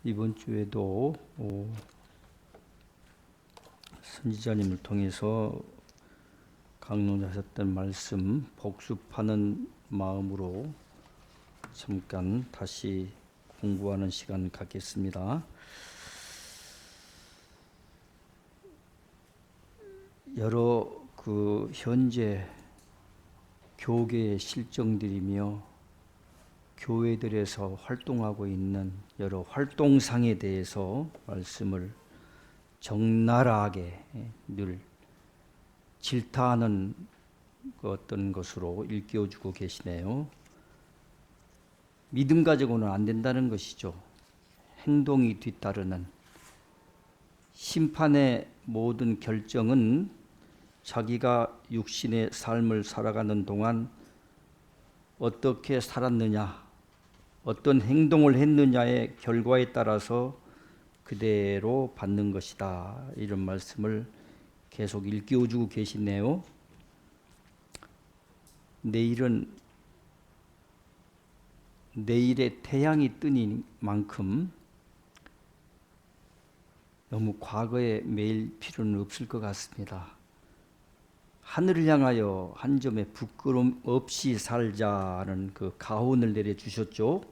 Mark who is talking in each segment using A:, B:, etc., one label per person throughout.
A: 이번 주에도 선지자님을 통해서 강론하셨던 말씀 복습하는 마음으로 잠깐 다시 공부하는 시간 갖겠습니다. 여러 현재 교계의 실정들이며 교회들에서 활동하고 있는 여러 활동상에 대해서 말씀을 적나라하게 늘 질타하는 어떤 것으로 일깨워주고 계시네요. 믿음 가지고는 안 된다는 것이죠. 행동이 뒤따르는 심판의 모든 결정은 자기가 육신의 삶을 살아가는 동안 어떻게 살았느냐, 어떤 행동을 했느냐의 결과에 따라서 그대로 받는 것이다. 이런 말씀을 계속 일깨워주고 계시네요. 내일은 내일의 태양이 뜨는 만큼 너무 과거에 매일 필요는 없을 것 같습니다. 하늘을 향하여 한 점의 부끄럼 없이 살자는 그 가훈을 내려주셨죠.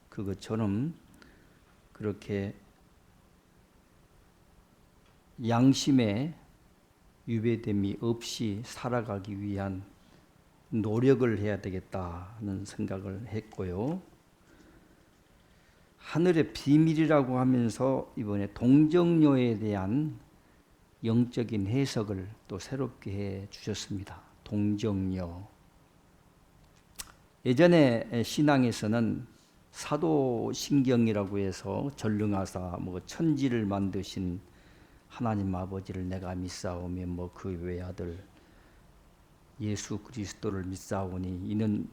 A: 그것처럼 그렇게 양심에 유배됨이 없이 살아가기 위한 노력을 해야 되겠다는 생각을 했고요. 하늘의 비밀이라고 하면서 이번에 동정녀에 대한 영적인 해석을 또 새롭게 해 주셨습니다. 동정녀. 예전에 신앙에서는 사도신경이라고 해서 전능하사 천지를 만드신 하나님 아버지를 내가 믿사오며 그 외아들 예수 그리스도를 믿사오니 이는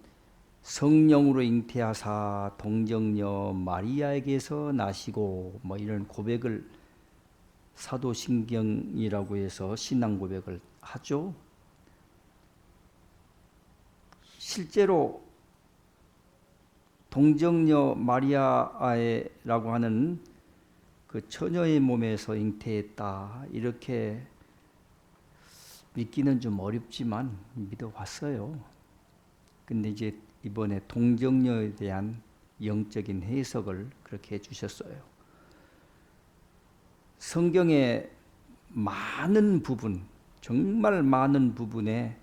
A: 성령으로 잉태하사 동정녀 마리아에게서 나시고 이런 고백을 사도신경이라고 해서 신앙 고백을 하죠. 실제로 동정녀 마리아라고 하는 그 처녀의 몸에서 잉태했다. 이렇게 믿기는 좀 어렵지만 믿어왔어요. 근데 이제 이번에 동정녀에 대한 영적인 해석을 그렇게 해주셨어요. 성경의 많은 부분, 정말 많은 부분에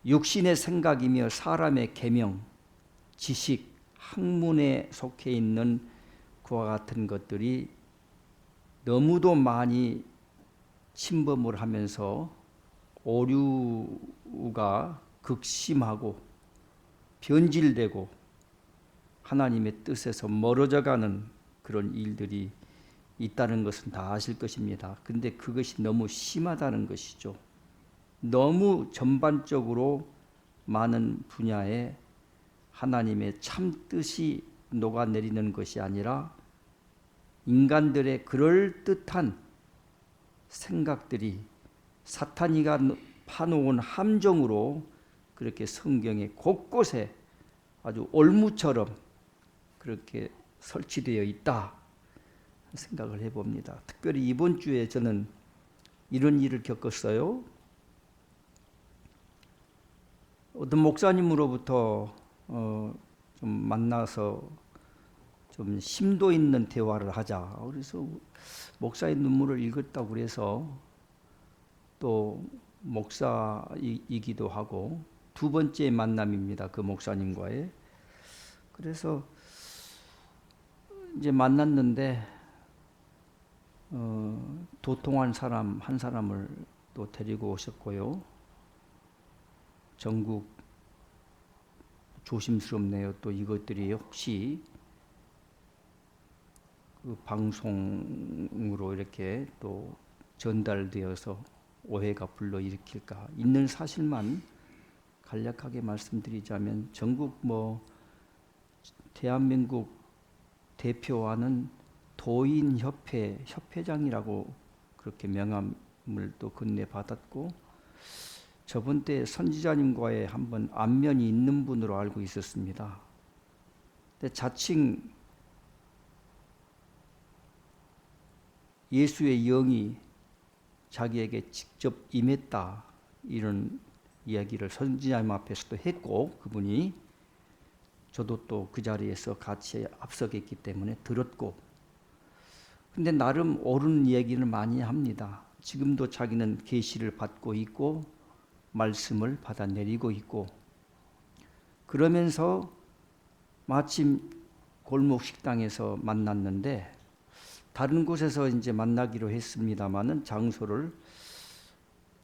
A: 육신의 생각이며 사람의 계명, 지식, 학문에 속해 있는 그와 같은 것들이 너무도 많이 침범을 하면서 오류가 극심하고 변질되고 하나님의 뜻에서 멀어져가는 그런 일들이 있다는 것은 다 아실 것입니다. 근데 그것이 너무 심하다는 것이죠. 너무 전반적으로 많은 분야에 하나님의 참뜻이 녹아내리는 것이 아니라 인간들의 그럴듯한 생각들이 사탄이가 파놓은 함정으로 그렇게 성경의 곳곳에 아주 올무처럼 그렇게 설치되어 있다 생각을 해봅니다. 특별히 이번 주에 저는 이런 일을 겪었어요. 어떤 목사님으로부터 좀 만나서 좀 심도 있는 대화를 하자. 그래서 목사의 눈물을 읽었다고 그래서 또 목사이기도 하고 두 번째 만남입니다. 그 목사님과의. 그래서 이제 만났는데 도통한 사람 한 사람을 또 데리고 오셨고요. 전국 조심스럽네요. 또 이것들이 혹시 그 방송으로 이렇게 또 전달되어서 오해가 불러일으킬까. 있는 사실만 간략하게 말씀드리자면 전국 대한민국 대표하는 도인협회 협회장이라고 그렇게 명함을 또 건네받았고 저번 때 선지자님과의 한번 안면이 있는 분으로 알고 있었습니다. 근데 자칭 예수의 영이 자기에게 직접 임했다, 이런 이야기를 선지자님 앞에서도 했고, 그분이 저도 또 그 자리에서 같이 앞서겠기 때문에 들었고, 근데 나름 옳은 얘기를 많이 합니다. 지금도 자기는 계시를 받고 있고 말씀을 받아내리고 있고, 그러면서 마침 골목 식당에서 만났는데, 다른 곳에서 이제 만나기로 했습니다마는 장소를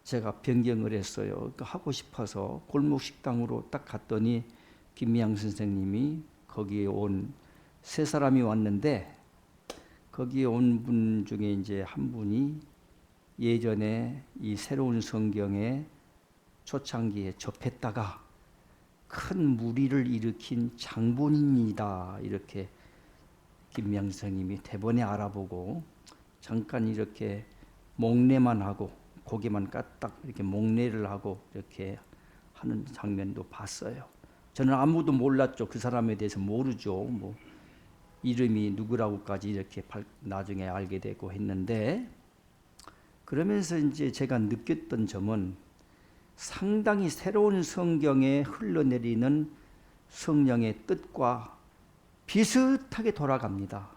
A: 제가 변경을 했어요. 하고 싶어서 골목 식당으로 딱 갔더니 김미양 선생님이 거기에 온 세 사람이 왔는데, 거기에 온 분 중에 이제 한 분이 예전에 이 새로운 성경의 초창기에 접했다가 큰 무리를 일으킨 장본인이다, 이렇게 김미양 선생님이 대번에 알아보고 잠깐 이렇게 목례만 하고 고개만 까딱 이렇게 목례를 하고 이렇게 하는 장면도 봤어요. 저는 아무도 몰랐죠. 그 사람에 대해서 모르죠. 뭐 이름이 누구라고까지 이렇게 나중에 알게 되고 했는데, 그러면서 이제 제가 느꼈던 점은 상당히 새로운 성경에 흘러내리는 성령의 뜻과 비슷하게 돌아갑니다.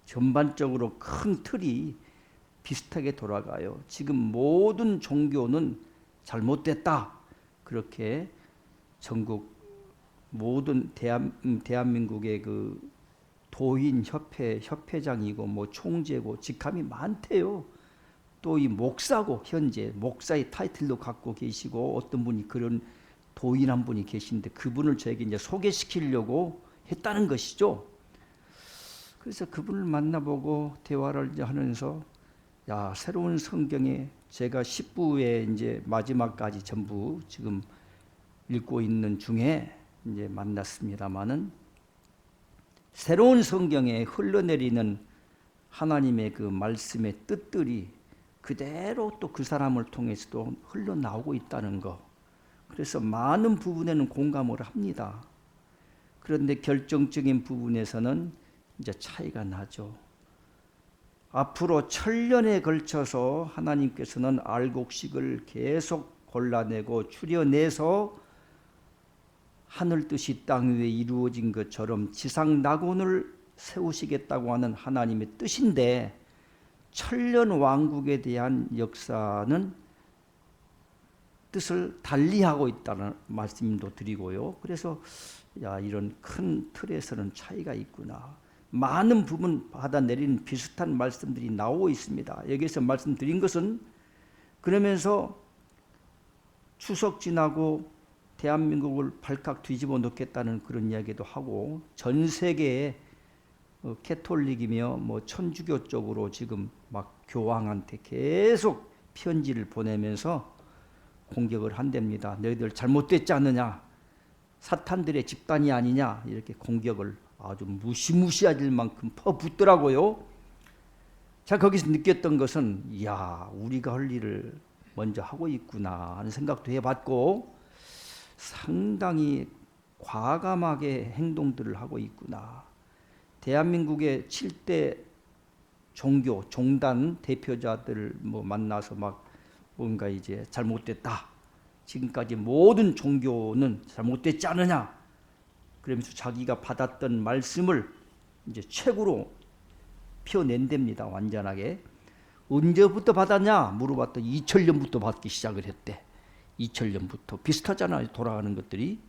A: 전반적으로 큰 틀이 비슷하게 돌아가요. 지금 모든 종교는 잘못됐다, 그렇게 전국 모든 대한민국의 그 도인 협회장이고 뭐 총재고 직함이 많대요. 또 이 목사고, 현재 목사의 타이틀도 갖고 계시고, 어떤 분이 그런 도인 한 분이 계신데 그분을 저에게 이제 소개시키려고 했다는 것이죠. 그래서 그분을 만나보고 대화를 이제 하면서, 야, 새로운 성경에 제가 10부에 이제 마지막까지 전부 지금 읽고 있는 중에 이제 만났습니다마는, 새로운 성경에 흘러내리는 하나님의 그 말씀의 뜻들이 그대로 또 그 사람을 통해서도 흘러나오고 있다는 거. 그래서 많은 부분에는 공감을 합니다. 그런데 결정적인 부분에서는 이제 차이가 나죠. 앞으로 천년에 걸쳐서 하나님께서는 알곡식을 계속 골라내고 추려내서 하늘 뜻이 땅 위에 이루어진 것처럼 지상 낙원을 세우시겠다고 하는 하나님의 뜻인데, 천년 왕국에 대한 역사는 뜻을 달리하고 있다는 말씀도 드리고요. 그래서 야, 이런 큰 틀에서는 차이가 있구나. 많은 부분 받아내리는 비슷한 말씀들이 나오고 있습니다. 여기서 말씀드린 것은, 그러면서 추석 지나고 대한민국을 발칵 뒤집어 놓겠다는 그런 이야기도 하고, 전 세계에 캐톨릭이며 뭐 천주교 쪽으로 지금 막 교황한테 계속 편지를 보내면서 공격을 한답니다. 너희들 잘못됐지 않느냐, 사탄들의 집단이 아니냐, 이렇게 공격을 아주 무시무시할 만큼 퍼붓더라고요. 자, 거기서 느꼈던 것은, 이야, 우리가 할 일을 먼저 하고 있구나 하는 생각도 해봤고, 상당히 과감하게 행동들을 하고 있구나. 대한민국의 7대 종교, 종단 대표자들 뭐 만나서 막 뭔가 이제 잘못됐다, 지금까지 모든 종교는 잘못됐지 않느냐, 그러면서 자기가 받았던 말씀을 이제 책으로 펴낸답니다. 완전하게. 언제부터 받았냐 물어봤더니 2000년부터 받기 시작을 했대. 2000년부터. 비슷하잖아요, 돌아가는 것들이.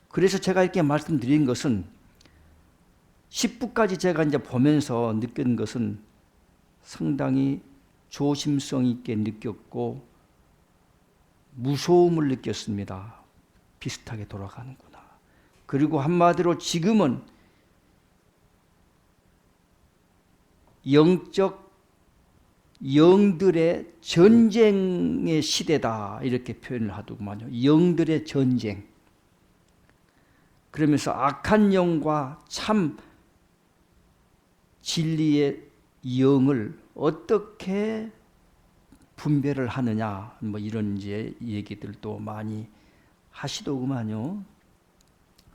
A: 그래서 제가 이렇게 말씀드린 것은, 10부까지 제가 이제 보면서 느낀 것은 상당히 조심성 있게 느꼈고 무서움을 느꼈습니다. 비슷하게 돌아가는구나. 그리고 한마디로 지금은 영적 영들의 전쟁의 시대다, 이렇게 표현을 하더구만요. 영들의 전쟁. 그러면서 악한 영과 참 진리의 영을 어떻게 분별을 하느냐, 뭐 이런 이제 얘기들도 많이 하시더구만요.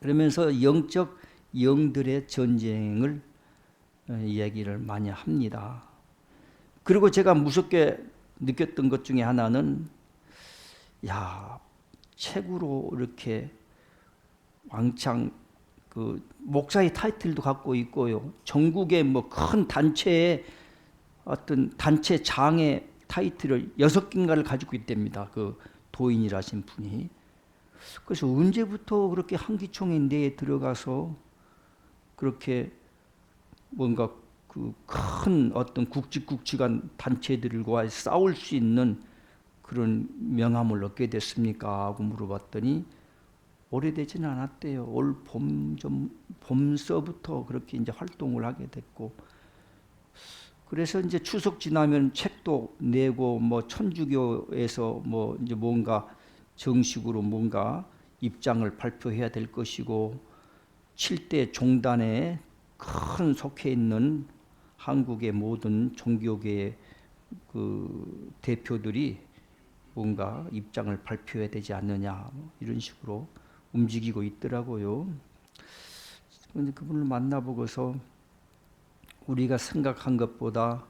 A: 그러면서 영적 영들의 전쟁을 이야기를 많이 합니다. 그리고 제가 무섭게 느꼈던 것 중에 하나는, 야, 책으로 이렇게 왕창 그 목사의 타이틀도 갖고 있고요. 전국의 뭐 큰 단체의 어떤 단체 장의 타이틀을 6개인가를 가지고 있답니다. 그 도인이라신 분이. 그래서 언제부터 그렇게 한기총의 내에 들어가서 그렇게 뭔가 그 큰 어떤 굵직굵직한 단체들과 싸울 수 있는 그런 명함을 얻게 됐습니까? 하고 물어봤더니 오래되지는 않았대요. 올 봄서부터 그렇게 이제 활동을 하게 됐고, 그래서 이제 추석 지나면 책도 내고 뭐 천주교에서 뭐 이제 뭔가 정식으로 뭔가 입장을 발표해야 될 것이고, 7대 종단에 큰 속해 있는 한국의 모든 종교계의 그 대표들이 뭔가 입장을 발표해야 되지 않느냐, 이런 식으로 움직이고 있더라고요. 그런데 그분을 만나보고서 우리가 생각한 것보다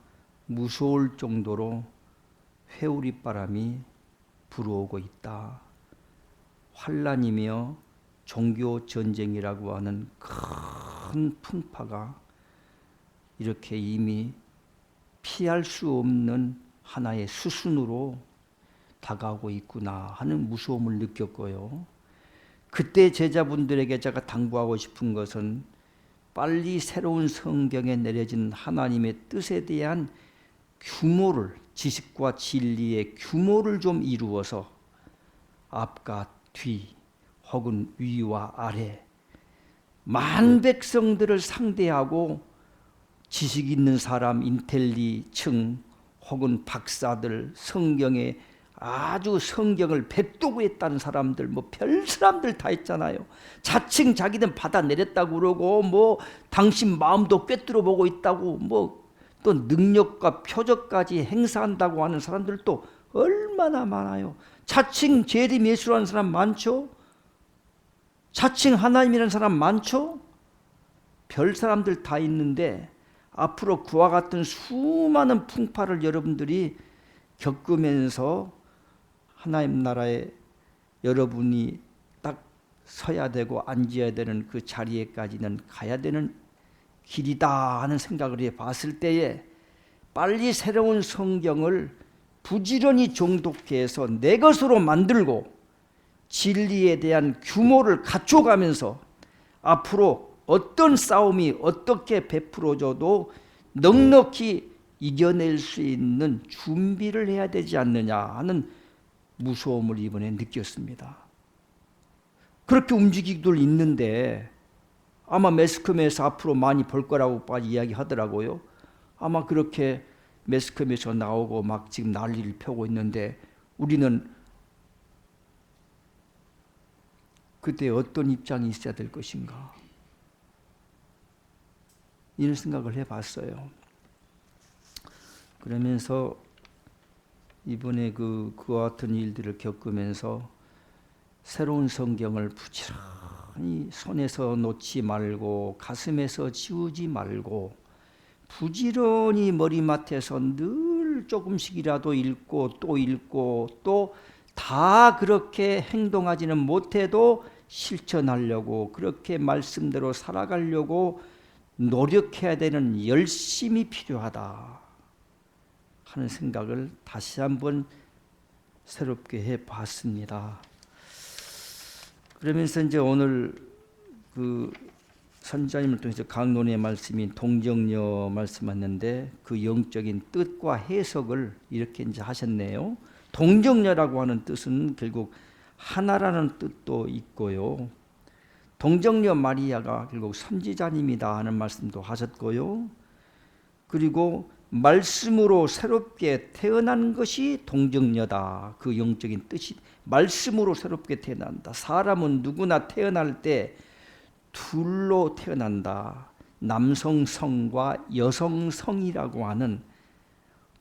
A: 무서울 정도로 회오리 불어오고 있다. 환란이며 종교 전쟁이라고 하는 큰 풍파가 이렇게 이미 피할 수 없는 하나의 수순으로 다가오고 있구나 하는 무서움을 느꼈고요. 그때 제자분들에게 제가 당부하고 싶은 것은 빨리 새로운 성경에 내려진 하나님의 뜻에 대한 규모를, 지식과 진리의 규모를 좀 이루어서 앞과 뒤 혹은 위와 아래 만 백성들을 상대하고 지식 있는 사람, 인텔리층 혹은 박사들, 성경에 아주 성경을 백도구했다는 사람들, 뭐 별 사람들 다 있잖아요. 자칭 자기는 받아내렸다고 그러고, 뭐 당신 마음도 꿰뚫어 보고 있다고, 뭐 또 능력과 표적까지 행사한다고 하는 사람들도 얼마나 많아요. 자칭 재림예수라는 사람 많죠. 자칭 하나님이라는 사람 많죠. 별 사람들 다 있는데 앞으로 그와 같은 수많은 풍파를 여러분들이 겪으면서 하나님 나라에 여러분이 딱 서야 되고 앉아야 되는 그 자리에까지는 가야 되는 길이다 하는 생각을 해 봤을 때에 빨리 새로운 성경을 부지런히 정독해 해서 내 것으로 만들고 진리에 대한 규모를 갖춰가면서 앞으로 어떤 싸움이 어떻게 베풀어져도 넉넉히 이겨낼 수 있는 준비를 해야 되지 않느냐 하는 무서움을 이번에 느꼈습니다. 그렇게 움직이들 있는데 아마 매스컴에서 앞으로 많이 볼 거라고 이야기하더라고요. 아마 그렇게 매스컴에서 나오고 막 지금 난리를 펴고 있는데 우리는 그때 어떤 입장이 있어야 될 것인가, 이런 생각을 해봤어요. 그러면서 이번에 그와 같은 일들을 겪으면서 새로운 성경을 부지런히 손에서 놓지 말고 가슴에서 지우지 말고 부지런히 머리맡에서 늘 조금씩이라도 읽고 또 다 그렇게 행동하지는 못해도 실천하려고, 그렇게 말씀대로 살아가려고 노력해야 되는 열심이 필요하다 하는 생각을 다시 한번 새롭게 해봤습니다. 그러면서 이제 오늘 그 선지자님을 통해서 강론의 말씀인 동정녀 말씀하셨는데 그 영적인 뜻과 해석을 이렇게 이제 하셨네요. 동정녀라고 하는 뜻은 결국 하나라는 뜻도 있고요. 동정녀 마리아가 결국 선지자님이다 하는 말씀도 하셨고요. 그리고 말씀으로 새롭게 태어난 것이 동정녀다. 그 영적인 뜻이 말씀으로 새롭게 태어난다. 사람은 누구나 태어날 때 둘로 태어난다. 남성성과 여성성이라고 하는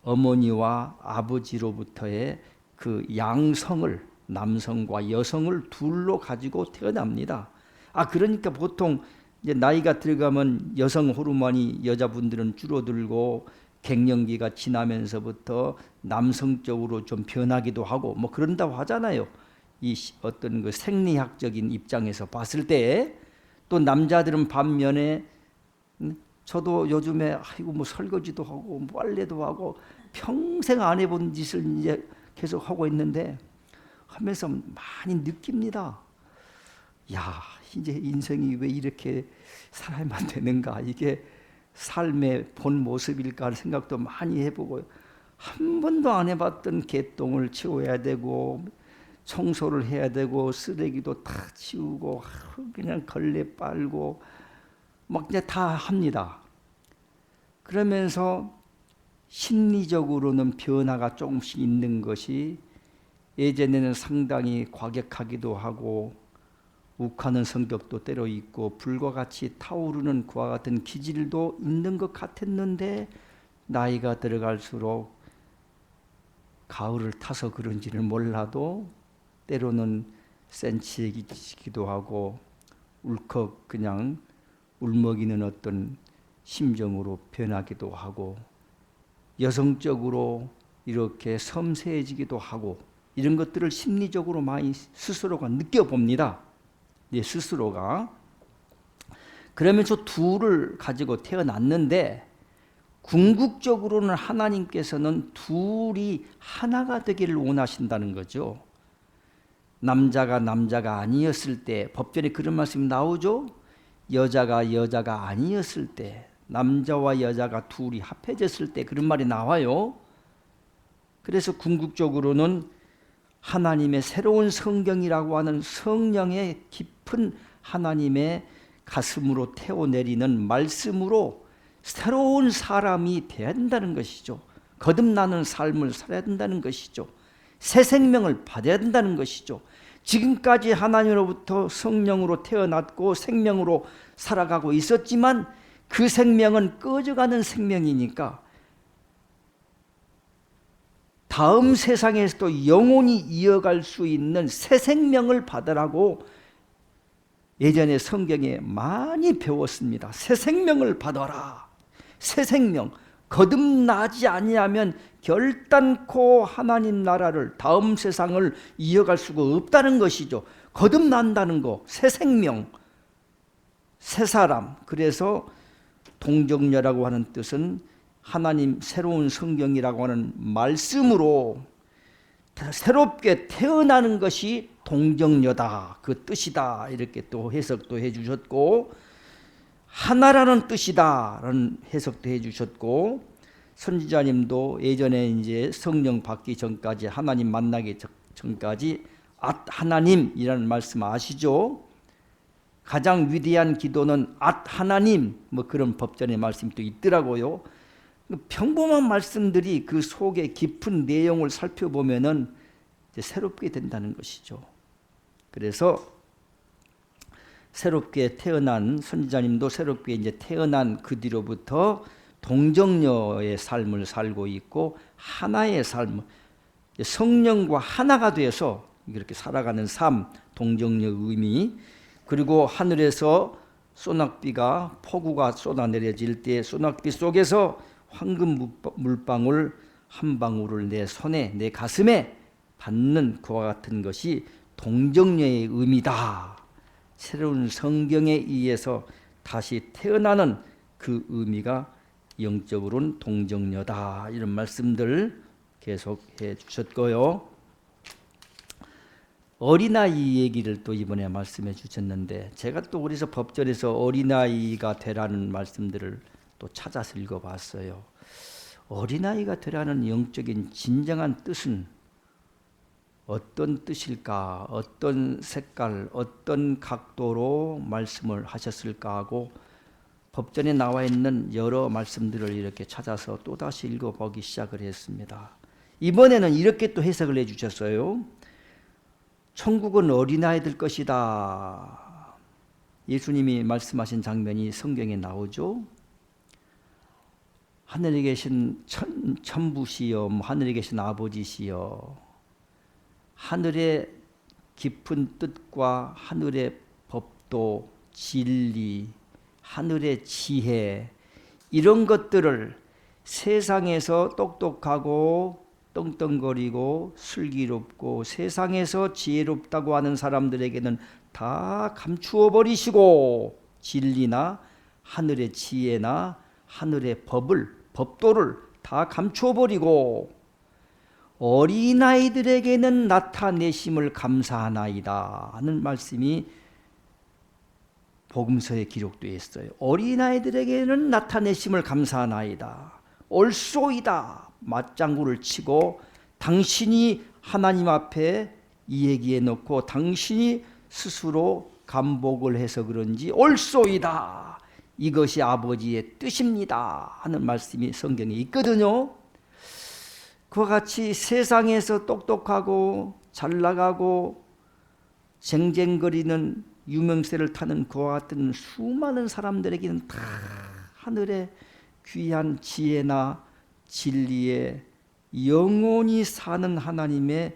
A: 어머니와 아버지로부터의 그 양성을, 남성과 여성을 둘로 가지고 태어납니다. 그러니까 보통 이제 나이가 들어가면 여성 호르몬이 여자분들은 줄어들고 갱년기가 지나면서부터 남성적으로 좀 변하기도 하고 뭐 그런다고 하잖아요. 이 어떤 그 생리학적인 입장에서 봤을 때 또 남자들은 반면에 저도 요즘에 아이고 뭐 설거지도 하고 뭐 빨래도 하고 평생 안 해본 짓을 이제 계속 하고 있는데 하면서 많이 느낍니다. 야, 이제 인생이 왜 이렇게 살아야만 되는가? 이게 삶의 본 모습일까 하는 생각도 많이 해보고 한 번도 안 해봤던 개똥을 치워야 되고 청소를 해야 되고 쓰레기도 다 치우고 그냥 걸레 빨고 막 이제 다 합니다. 그러면서 심리적으로는 변화가 조금씩 있는 것이 예전에는 상당히 과격하기도 하고 욱하는 성격도 때로 있고 불과 같이 타오르는 그와 같은 기질도 있는 것 같았는데 나이가 들어갈수록 가을을 타서 그런지는 몰라도 때로는 센치해지기도 하고 울컥 그냥 울먹이는 어떤 심정으로 변하기도 하고 여성적으로 이렇게 섬세해지기도 하고 이런 것들을 심리적으로 많이 스스로가 느껴봅니다. 스스로가. 그러면서 둘을 가지고 태어났는데 궁극적으로는 하나님께서는 둘이 하나가 되기를 원하신다는 거죠. 남자가 아니었을 때 법전에 그런 말씀이 나오죠. 여자가 아니었을 때 남자와 여자가 둘이 합해졌을 때 그런 말이 나와요. 그래서 궁극적으로는 하나님의 새로운 성경이라고 하는 성령의 깊은 하나님의 가슴으로 태워내리는 말씀으로 새로운 사람이 되어야 된다는 것이죠. 거듭나는 삶을 살아야 된다는 것이죠. 새 생명을 받아야 된다는 것이죠. 지금까지 하나님으로부터 성령으로 태어났고 생명으로 살아가고 있었지만 그 생명은 꺼져가는 생명이니까 다음 세상에서도 영원히 이어갈 수 있는 새 생명을 받으라고 예전에 성경에 많이 배웠습니다. 새 생명을 받아라. 새 생명. 거듭나지 아니하면 결단코 하나님 나라를 다음 세상을 이어갈 수가 없다는 것이죠. 거듭난다는 거. 새 생명. 새 사람. 그래서 동정녀라고 하는 뜻은 하나님 새로운 성경이라고 하는 말씀으로 새롭게 태어나는 것이 동정녀다. 그 뜻이다. 이렇게 또 해석도 해주셨고 하나라는 뜻이다. 라는 해석도 해주셨고 선지자님도 예전에 이제 성령 받기 전까지 하나님 만나기 전까지 하나님이라는 말씀 아시죠? 가장 위대한 기도는 하나님 뭐 그런 법전의 말씀이 또 있더라고요. 평범한 말씀들이 그 속에 깊은 내용을 살펴보면은 이제 새롭게 된다는 것이죠. 그래서 새롭게 태어난 선지자님도 새롭게 이제 태어난 그 뒤로부터 동정녀의 삶을 살고 있고 하나의 삶, 성령과 하나가 되어서 이렇게 살아가는 삶, 동정녀 의미. 그리고 하늘에서 소낙비가 폭우가 쏟아내려질 때 소낙비 속에서 황금 물방울 한 방울을 내 손에 내 가슴에 받는 그와 같은 것이 동정녀의 의미다. 새로운 성경에 의해서 다시 태어나는 그 의미가 영적으로는 동정녀다. 이런 말씀들 계속해 주셨고요. 어린아이 얘기를 또 이번에 말씀해 주셨는데 제가 또 그래서 법전에서 어린아이가 되라는 말씀들을 또 찾아서 읽어봤어요. 어린아이가 되라는 영적인 진정한 뜻은 어떤 뜻일까? 어떤 색깔, 어떤 각도로 말씀을 하셨을까 하고 법전에 나와 있는 여러 말씀들을 이렇게 찾아서 또다시 읽어보기 시작을 했습니다. 이번에는 이렇게 또 해석을 해주셨어요. 천국은 어린아이들 것이다. 예수님이 말씀하신 장면이 성경에 나오죠. 하늘에 계신 천부시여, 하늘에 계신 아버지시여, 하늘의 깊은 뜻과 하늘의 법도, 진리, 하늘의 지혜, 이런 것들을 세상에서 똑똑하고 떵떵거리고 슬기롭고 세상에서 지혜롭다고 하는 사람들에게는 다 감추어 버리시고 진리나 하늘의 지혜나 하늘의 법도를 다 감추어 버리고 어린아이들에게는 나타내심을 감사하나이다 하는 말씀이 복음서에 기록되어 있어요. 어린아이들에게는 나타내심을 감사하나이다. 옳소이다. 맞장구를 치고 당신이 하나님 앞에 이 얘기해 놓고 당신이 스스로 감복을 해서 그런지 옳소이다. 이것이 아버지의 뜻입니다 하는 말씀이 성경에 있거든요. 그와 같이 세상에서 똑똑하고 잘나가고 쟁쟁거리는 유명세를 타는 그와 같은 수많은 사람들에게는 다 하늘의 귀한 지혜나 진리에 영원히 사는 하나님의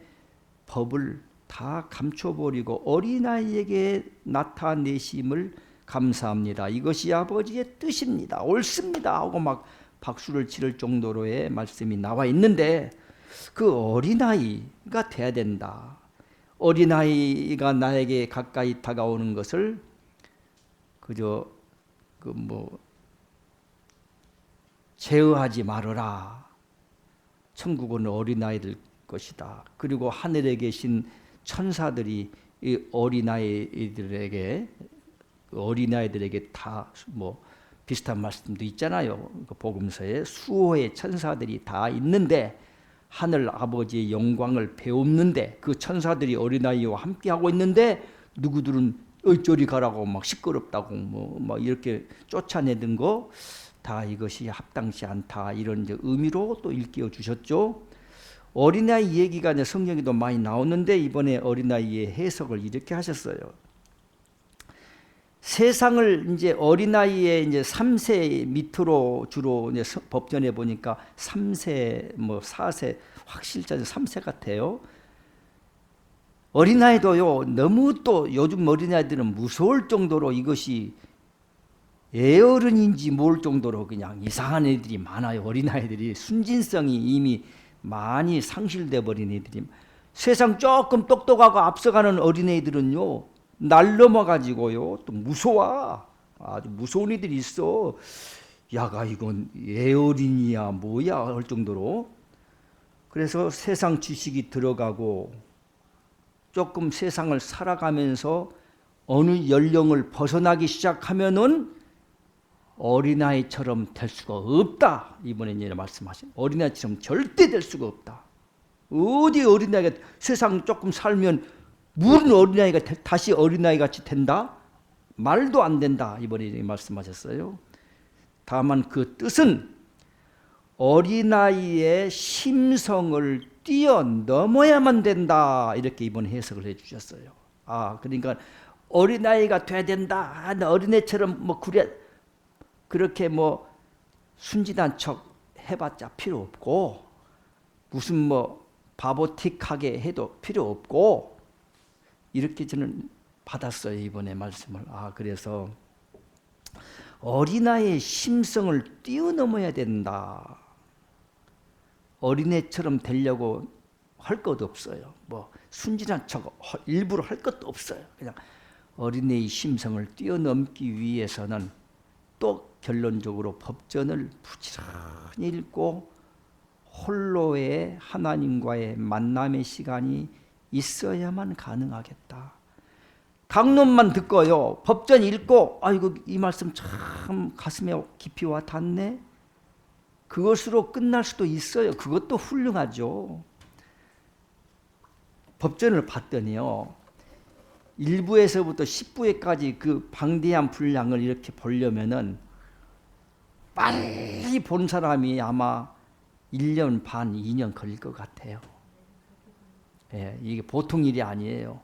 A: 법을 다 감춰버리고 어린아이에게 나타내심을 감사합니다. 이것이 아버지의 뜻입니다. 옳습니다 하고 막 박수를 치를 정도로의 말씀이 나와 있는데 그 어린아이가 돼야 된다. 어린아이가 나에게 가까이 다가오는 것을 그저 제어하지 말아라. 천국은 어린아이들 것이다. 그리고 하늘에 계신 천사들이 이 어린아이들에게 다 비슷한 말씀도 있잖아요. 복음서에 수호의 천사들이 다 있는데 하늘 아버지의 영광을 배웁는데 그 천사들이 어린아이와 함께하고 있는데 누구들은 저리 가라고 막 시끄럽다고 막 이렇게 쫓아내던 거 다 이것이 합당치 않다 이런 이제 의미로 또 일깨워 주셨죠. 어린아이 얘기가 이제 성경에도 많이 나오는데 이번에 어린아이의 해석을 이렇게 하셨어요. 세상을 이제 어린아이의 이제 3세 밑으로 주로 이제 법전에 보니까 3세 4세 확실히 3세 같아요. 어린아이도요 너무 또 요즘 어린아이들은 무서울 정도로 이것이 애어른인지 모를 정도로 그냥 이상한 애들이 많아요. 어린아이들이 순진성이 이미 많이 상실돼 버린 애들이. 세상 조금 똑똑하고 앞서가는 어린애들은요 날 넘어가지고요 또 무서워. 아주 무서운 애들이 있어. 야가 이건 애어린이야 뭐야 할 정도로. 그래서 세상 지식이 들어가고 조금 세상을 살아가면서 어느 연령을 벗어나기 시작하면은 어린아이처럼 될 수가 없다. 이번에 이제 말씀하신 어린아이처럼 절대 될 수가 없다. 어디 어린아이가 세상 조금 살면 무슨 어린아이가 다시 어린아이같이 된다? 말도 안 된다. 이번에 말씀하셨어요. 다만 그 뜻은 어린아이의 심성을 뛰어넘어야만 된다. 이렇게 이번에 해석을 해 주셨어요. 그러니까 어린아이가 돼야 된다. 어린애처럼 그렇게 순진한 척 해봤자 필요 없고 무슨 바보틱하게 해도 필요 없고 이렇게 저는 받았어요. 이번에 말씀을. 그래서 어린아이의 심성을 뛰어넘어야 된다. 어린애처럼 되려고 할 것도 없어요. 순진한 척 일부러 할 것도 없어요. 그냥 어린애의 심성을 뛰어넘기 위해서는 또 결론적으로 법전을 부지런히 읽고 홀로의 하나님과의 만남의 시간이 있어야만 가능하겠다. 강론만 듣고요 법전 읽고 아이고 이 말씀 참 가슴에 깊이 와 닿네. 그것으로 끝날 수도 있어요. 그것도 훌륭하죠. 법전을 봤더니요 1부에서부터 10부에까지 그 방대한 분량을 이렇게 보려면은 빨리 본 사람이 아마 1년 반, 2년 걸릴 것 같아요. 이게 보통 일이 아니에요.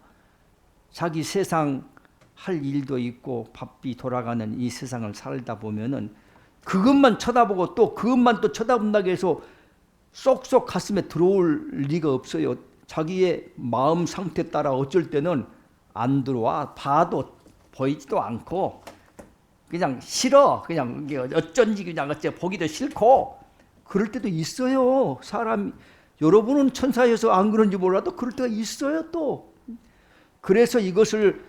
A: 자기 세상 할 일도 있고 바삐 돌아가는 이 세상을 살다 보면은 그것만 쳐다보고 또 그것만 또 쳐다본다고 해서 쏙쏙 가슴에 들어올 리가 없어요. 자기의 마음 상태 따라 어쩔 때는 안 들어와. 봐도 보이지도 않고 그냥 싫어. 그냥 어쩐지 그냥 어째 보기도 싫고 그럴 때도 있어요. 사람, 여러분은 천사여서 안 그런지 몰라도 그럴 때가 있어요 또. 그래서 이것을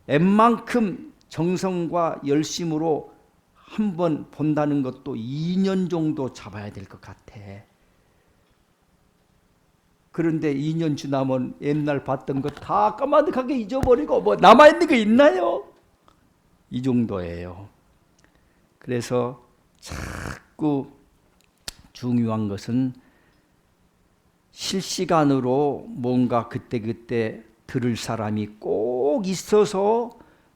A: 웬만큼 정성과 열심으로 한번 본다는 것도 2년 정도 잡아야 될 것 같아. 그런데 2년 지나면 옛날 봤던 거 다 까마득하게 잊어버리고 뭐 남아있는 거 있나요? 이 정도예요. 그래서 자꾸 중요한 것은 실시간으로 뭔가 그때그때 들을 사람이 꼭 있어서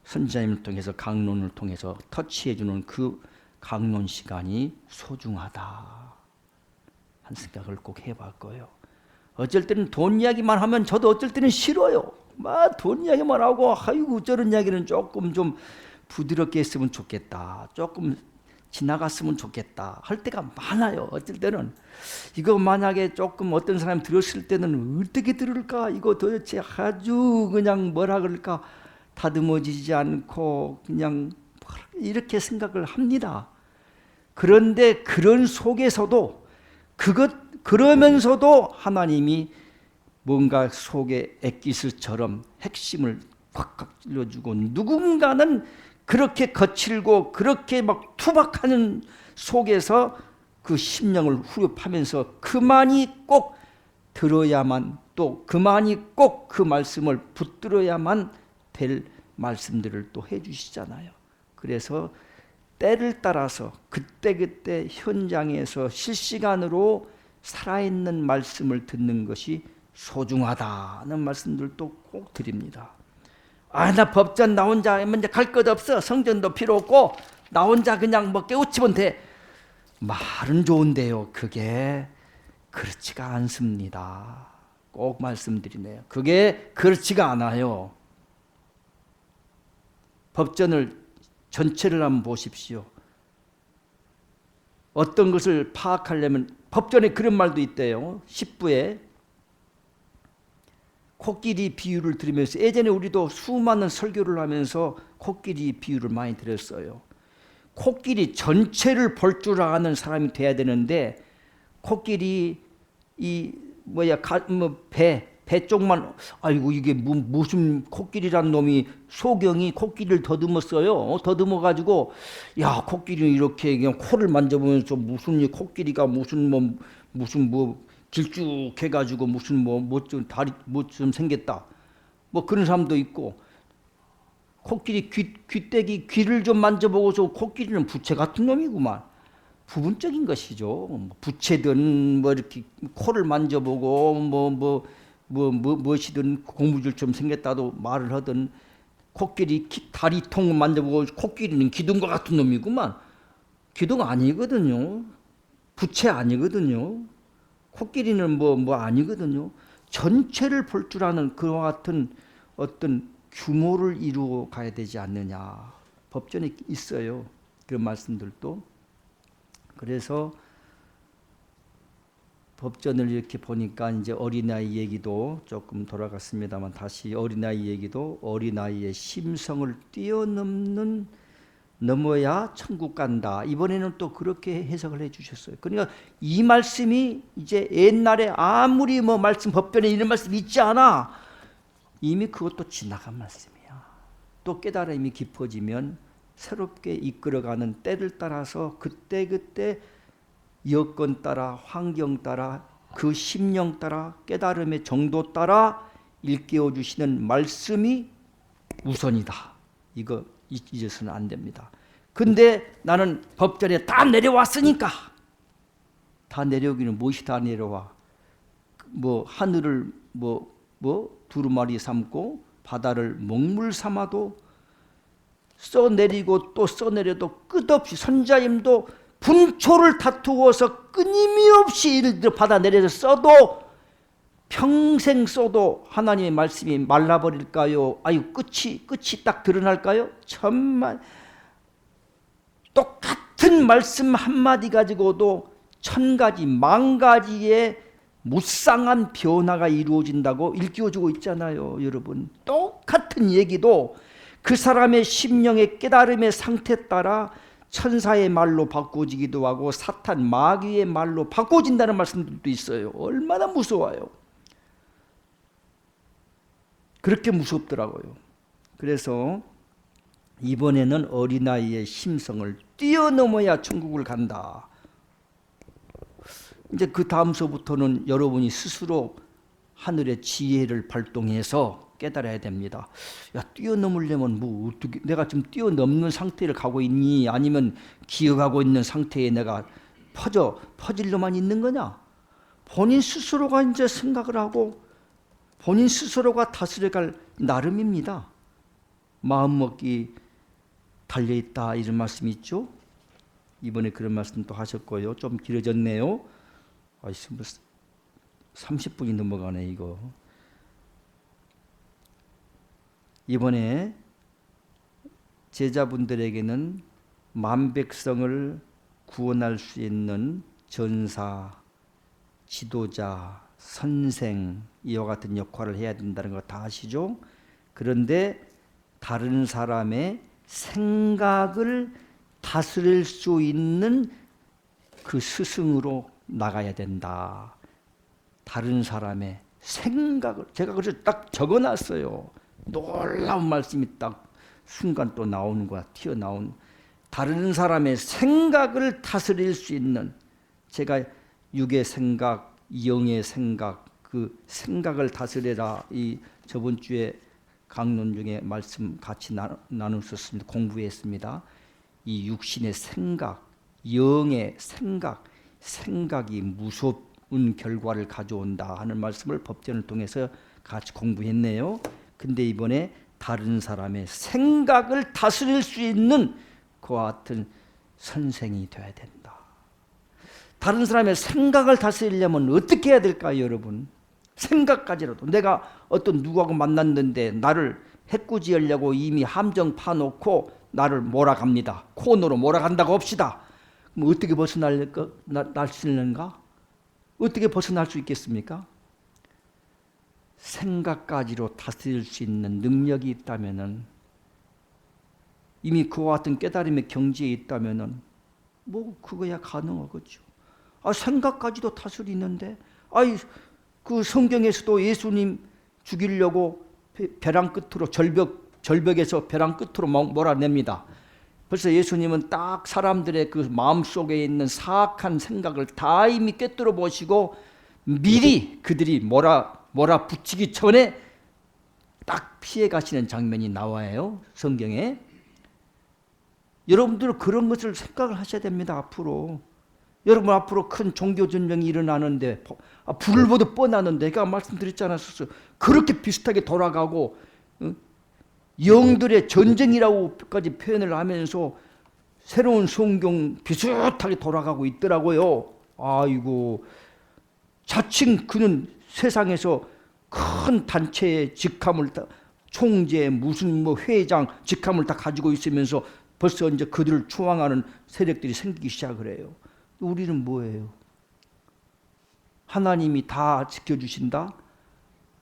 A: 선지자님을 통해서 강론을 통해서 터치해주는 그 강론 시간이 소중하다 한 생각을 꼭 해봤고요. 어쩔 때는 돈 이야기만 하면 저도 어쩔 때는 싫어요. 막 돈 이야기만 하고 아이고 저런 이야기는 조금 좀 부드럽게 했으면 좋겠다. 조금 지나갔으면 좋겠다 할 때가 많아요. 어쩔 때는 이거 만약에 조금 어떤 사람이 들었을 때는 어떻게 들을까? 이거 도대체 아주 그냥 뭐라 그럴까? 다듬어지지 않고 그냥 이렇게 생각을 합니다. 그런데 그런 속에서도 그러면서도 하나님이 뭔가 속에 액기스처럼 핵심을 꽉꽉 찔러주고 누군가는 그렇게 거칠고 그렇게 막 투박하는 속에서 그 심령을 후벼파면서 그만이 꼭 들어야만 또 그만이 꼭 그 말씀을 붙들어야만 될 말씀들을 또 해주시잖아요. 그래서 때를 따라서 그때그때 현장에서 실시간으로 살아있는 말씀을 듣는 것이 소중하다는 말씀들도 꼭 드립니다. 나 법전 나 혼자 먼저 갈 것 없어. 성전도 필요 없고 나 혼자 그냥 뭐 깨우치면 돼. 말은 좋은데요. 그게 그렇지가 않습니다. 꼭 말씀드리네요. 그게 그렇지가 않아요. 법전을 전체를 한번 보십시오. 어떤 것을 파악하려면 법전에 그런 말도 있대요. 10부에 코끼리 비유를 들으면서 예전에 우리도 수많은 설교를 하면서 코끼리 비유를 많이 들었어요. 코끼리 전체를 볼 줄 아는 사람이 돼야 되는데 코끼리 배 쪽만 아이고 이게 무슨 코끼리란 놈이 소경이 코끼리를 더듬었어요. 더듬어 가지고 야 코끼리는 이렇게 그냥 코를 만져보면서 무슨 코끼리가 무슨 길쭉해 가지고 무슨 좀 다리 좀 생겼다. 뭐 그런 사람도 있고 코끼리 귀때기 귀를 좀 만져보고서 코끼리는 부채 같은 놈이구만. 부분적인 것이죠. 부채든 뭐 이렇게 코를 만져보고 무엇이든 고무줄 좀 생겼다도 말을 하든 코끼리 다리통 만져보고 코끼리는 기둥과 같은 놈이구만. 기둥 아니거든요. 부채 아니거든요. 코끼리는 뭐 아니거든요. 전체를 볼 줄 아는 그와 같은 어떤 규모를 이루어 가야 되지 않느냐. 법전에 있어요. 그런 말씀들도. 그래서 법전을 이렇게 보니까 이제 어린아이 얘기도 조금 돌아갔습니다만 다시 어린아이 얘기도 어린아이의 심성을 넘어야 천국 간다. 이번에는 또 그렇게 해석을 해 주셨어요. 그러니까 이 말씀이 이제 옛날에 아무리 말씀 법전에 이런 말씀이 있지 않아. 이미 그것도 지나간 말씀이야. 또 깨달음이 깊어지면 새롭게 이끌어가는 때를 따라서 그때그때 여건 따라 환경 따라 그 심령 따라 깨달음의 정도 따라 일깨워 주시는 말씀이 우선이다. 이거 잊어서는 안 됩니다. 근데 나는 법전에 다 내려왔으니까 다 내려오기는 무엇이 다 내려와? 하늘을 두루마리 삼고 바다를 먹물 삼아도 써내리고 또 써내려도 끝없이 선자님도 분초를 다투어서 끊임없이 이를 받아내려서 써도 평생 써도 하나님의 말씀이 말라버릴까요? 끝이 딱 드러날까요? 정말 똑같은 말씀 한마디 가지고도 1000가지, 10,000가지의 무쌍한 변화가 이루어진다고 일깨워주고 있잖아요. 여러분 똑같은 얘기도 그 사람의 심령의 깨달음의 상태 따라 천사의 말로 바꿔지기도 하고 사탄 마귀의 말로 바꿔진다는 말씀들도 있어요. 얼마나 무서워요. 그렇게 무섭더라고요. 그래서 이번에는 어린아이의 심성을 뛰어넘어야 천국을 간다. 이제 그 다음서부터는 여러분이 스스로 하늘의 지혜를 발동해서 깨달아야 됩니다. 야, 뛰어넘으려면 뭐 어떻게, 내가 지금 뛰어넘는 상태를 가고 있니? 아니면 기어가고 있는 상태에 내가 퍼질로만 있는 거냐? 본인 스스로가 이제 생각을 하고 본인 스스로가 다스려갈 나름입니다. 마음먹기 달려있다 이런 말씀이 있죠. 이번에 그런 말씀도 하셨고요. 좀 길어졌네요. 30분이 넘어가네 이거. 이번에 제자분들에게는 만백성을 구원할 수 있는 전사, 지도자, 선생 이와 같은 역할을 해야 된다는 거 다 아시죠? 그런데 다른 사람의 생각을 다스릴 수 있는 그 스승으로 나가야 된다. 다른 사람의 생각을, 제가 그래서 딱 적어놨어요. 놀라운 말씀이 딱 순간 또 나오는 거야. 튀어나온. 다른 사람의 생각을 다스릴 수 있는, 제가 육의 생각, 영의 생각, 그 생각을 다스려라, 이 저번 주에 강론 중에 말씀 같이 나눴었습니다. 공부했습니다. 이 육신의 생각, 영의 생각, 생각이 무서운 결과를 가져온다 하는 말씀을 법전을 통해서 같이 공부했네요. 근데 이번에 다른 사람의 생각을 다스릴 수 있는 그와 같은 선생이 되어야 된다. 다른 사람의 생각을 다스리려면 어떻게 해야 될까요, 여러분? 생각까지라도. 내가 어떤 누구하고 만났는데 나를 해꾸지하려고 이미 함정 파놓고 나를 몰아갑니다. 코너로 몰아간다고 합시다. 그럼 어떻게 벗어날 수 있는가? 어떻게 벗어날 수 있겠습니까? 생각까지로 다스릴 수 있는 능력이 있다면은, 이미 그와 같은 깨달음의 경지에 있다면은 뭐 그거야 가능하겠죠. 생각까지도 다스리는데, 그 성경에서도 예수님 죽이려고 벼랑 끝으로 절벽에서 벼랑 끝으로 몰아냅니다. 벌써 예수님은 딱 사람들의 그 마음속에 있는 사악한 생각을 다 이미 꿰뚫어 보시고 미리 그들이 몰아붙이기 전에 딱 피해 가시는 장면이 나와요, 성경에. 여러분들은 그런 것을 생각을 하셔야 됩니다. 앞으로 여러분 앞으로 큰 종교 전쟁이 일어나는데, 불을 보듯 뻔하는데, 제가 말씀드렸잖아요. 그렇게 비슷하게 돌아가고 영들의 전쟁이라고까지 표현을 하면서 새로운 성경 비슷하게 돌아가고 있더라고요. 아이고, 자칭 그는 세상에서 큰 단체의 직함을 다, 총재 무슨 뭐 회장 직함을 다 가지고 있으면서 벌써 이제 그들을 추앙하는 세력들이 생기기 시작을 해요. 우리는 뭐예요? 하나님이 다 지켜주신다?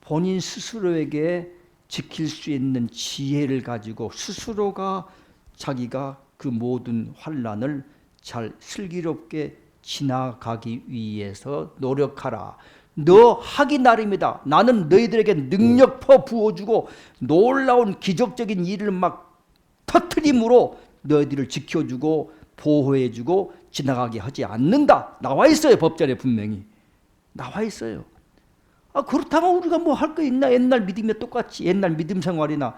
A: 본인 스스로에게 지킬 수 있는 지혜를 가지고 스스로가 자기가 그 모든 환난을 잘 슬기롭게 지나가기 위해서 노력하라. 너 하기 나름이다. 나는 너희들에게 능력 부어주고 놀라운 기적적인 일을 막 터트림으로 너희들을 지켜주고 보호해주고 지나가게 하지 않는다. 나와 있어요. 법전에 분명히 나와 있어요. 그렇다면 우리가 뭐 할 거 있나? 옛날 믿음에 똑같이, 옛날 믿음 생활이나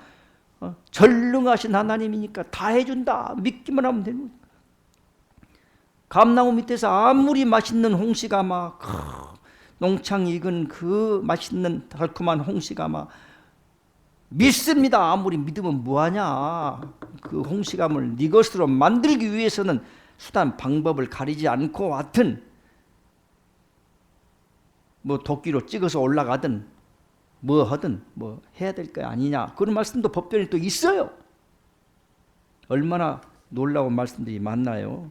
A: 전능하신 하나님이니까 다 해준다. 믿기만 하면 되는 거예요. 감나무 밑에서 아무리 맛있는 홍시가 막 농창 익은 그 맛있는 달콤한 홍시가 막 믿습니다. 아무리 믿으면 뭐하냐. 그 홍시감을 네 것으로 만들기 위해서는 수단 방법을 가리지 않고 하여튼 뭐 도끼로 찍어서 올라가든 뭐 하든 뭐 해야 될 거 아니냐. 그런 말씀도 법전에 또 있어요. 얼마나 놀라운 말씀들이 많나요.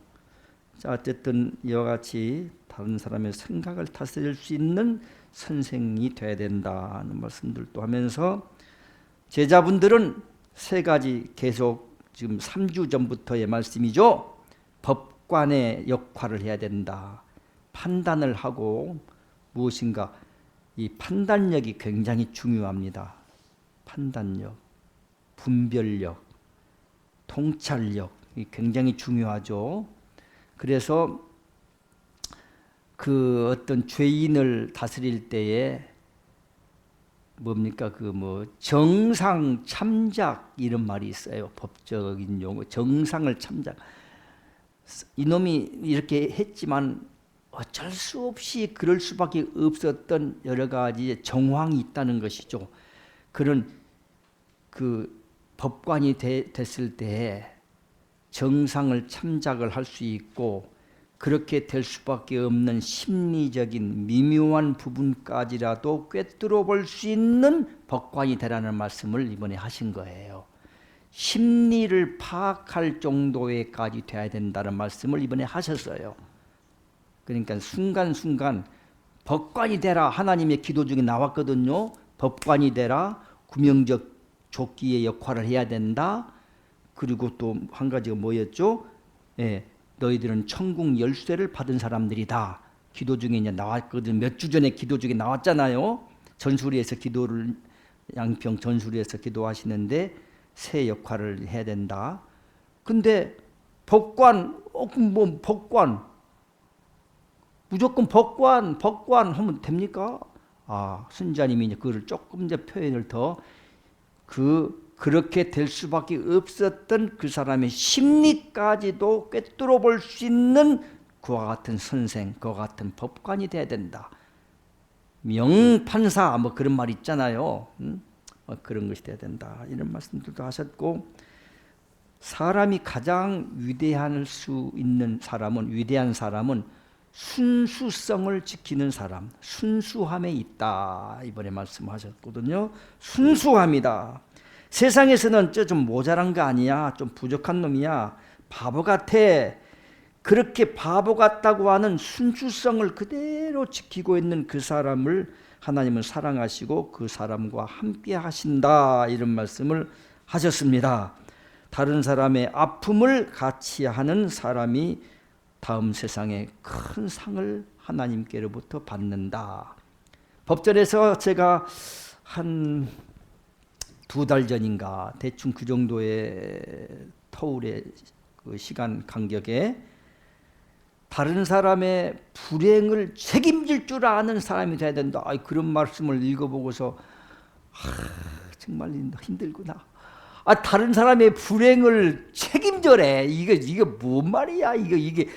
A: 자, 어쨌든 이와 같이 다른 사람의 생각을 다스릴 수 있는 선생이 돼야 된다는 말씀들도 하면서, 제자분들은 세 가지 계속 지금 3주 전부터의 말씀이죠. 법관의 역할을 해야 된다. 판단을 하고 무엇인가 이 판단력이 굉장히 중요합니다. 판단력, 분별력, 통찰력이 굉장히 중요하죠. 그래서 그 어떤 죄인을 다스릴 때에 뭡니까 정상 참작 이런 말이 있어요. 법적인 용어 정상을 참작. 이놈이 이렇게 했지만 어쩔 수 없이 그럴 수밖에 없었던 여러 가지 정황이 있다는 것이죠. 그런 그 법관이 됐을 때 정상을 참작을 할 수 있고 그렇게 될 수밖에 없는 심리적인 미묘한 부분까지라도 꿰뚫어 볼 수 있는 법관이 되라는 말씀을 이번에 하신 거예요. 심리를 파악할 정도에까지 돼야 된다는 말씀을 이번에 하셨어요. 그러니까 순간순간 법관이 되라 하나님의 기도 중에 나왔거든요. 법관이 되라, 구명적 조끼의 역할을 해야 된다. 그리고 또 한 가지가 뭐였죠? 너희들은 천국 열쇠를 받은 사람들이다. 기도 중에 이제 나왔거든. 몇 주 전에 기도 중에 나왔잖아요. 전수리에서 기도를 양평 전수리에서 기도하시는데 새 역할을 해야 된다. 근데 법관, 법관 무조건 법관 하면 됩니까? 순자님이 이제 그걸 조금 더 표현을 더 그렇게 될 수밖에 없었던 그 사람의 심리까지도 꿰뚫어 볼 수 있는 그와 같은 선생, 그와 같은 법관이 돼야 된다. 명판사 그런 말 있잖아요. 그런 것이 돼야 된다. 이런 말씀들도 하셨고, 사람이 가장 위대한 사람은 순수성을 지키는 사람, 순수함에 있다. 이번에 말씀하셨거든요. 순수함이다. 세상에서는 좀 모자란 거 아니야, 좀 부족한 놈이야, 바보 같아. 그렇게 바보 같다고 하는 순수성을 그대로 지키고 있는 그 사람을 하나님은 사랑하시고 그 사람과 함께 하신다. 이런 말씀을 하셨습니다. 다른 사람의 아픔을 같이 하는 사람이 다음 세상에 큰 상을 하나님께로부터 받는다. 법전에서 제가 한 2달 전인가 대충 그 정도의 터울의 그 시간 간격에 다른 사람의 불행을 책임질 줄 아는 사람이 돼야 된다. 그런 말씀을 읽어보고서 정말 힘들구나. 다른 사람의 불행을 책임져래. 이게 뭔 말이야? 이게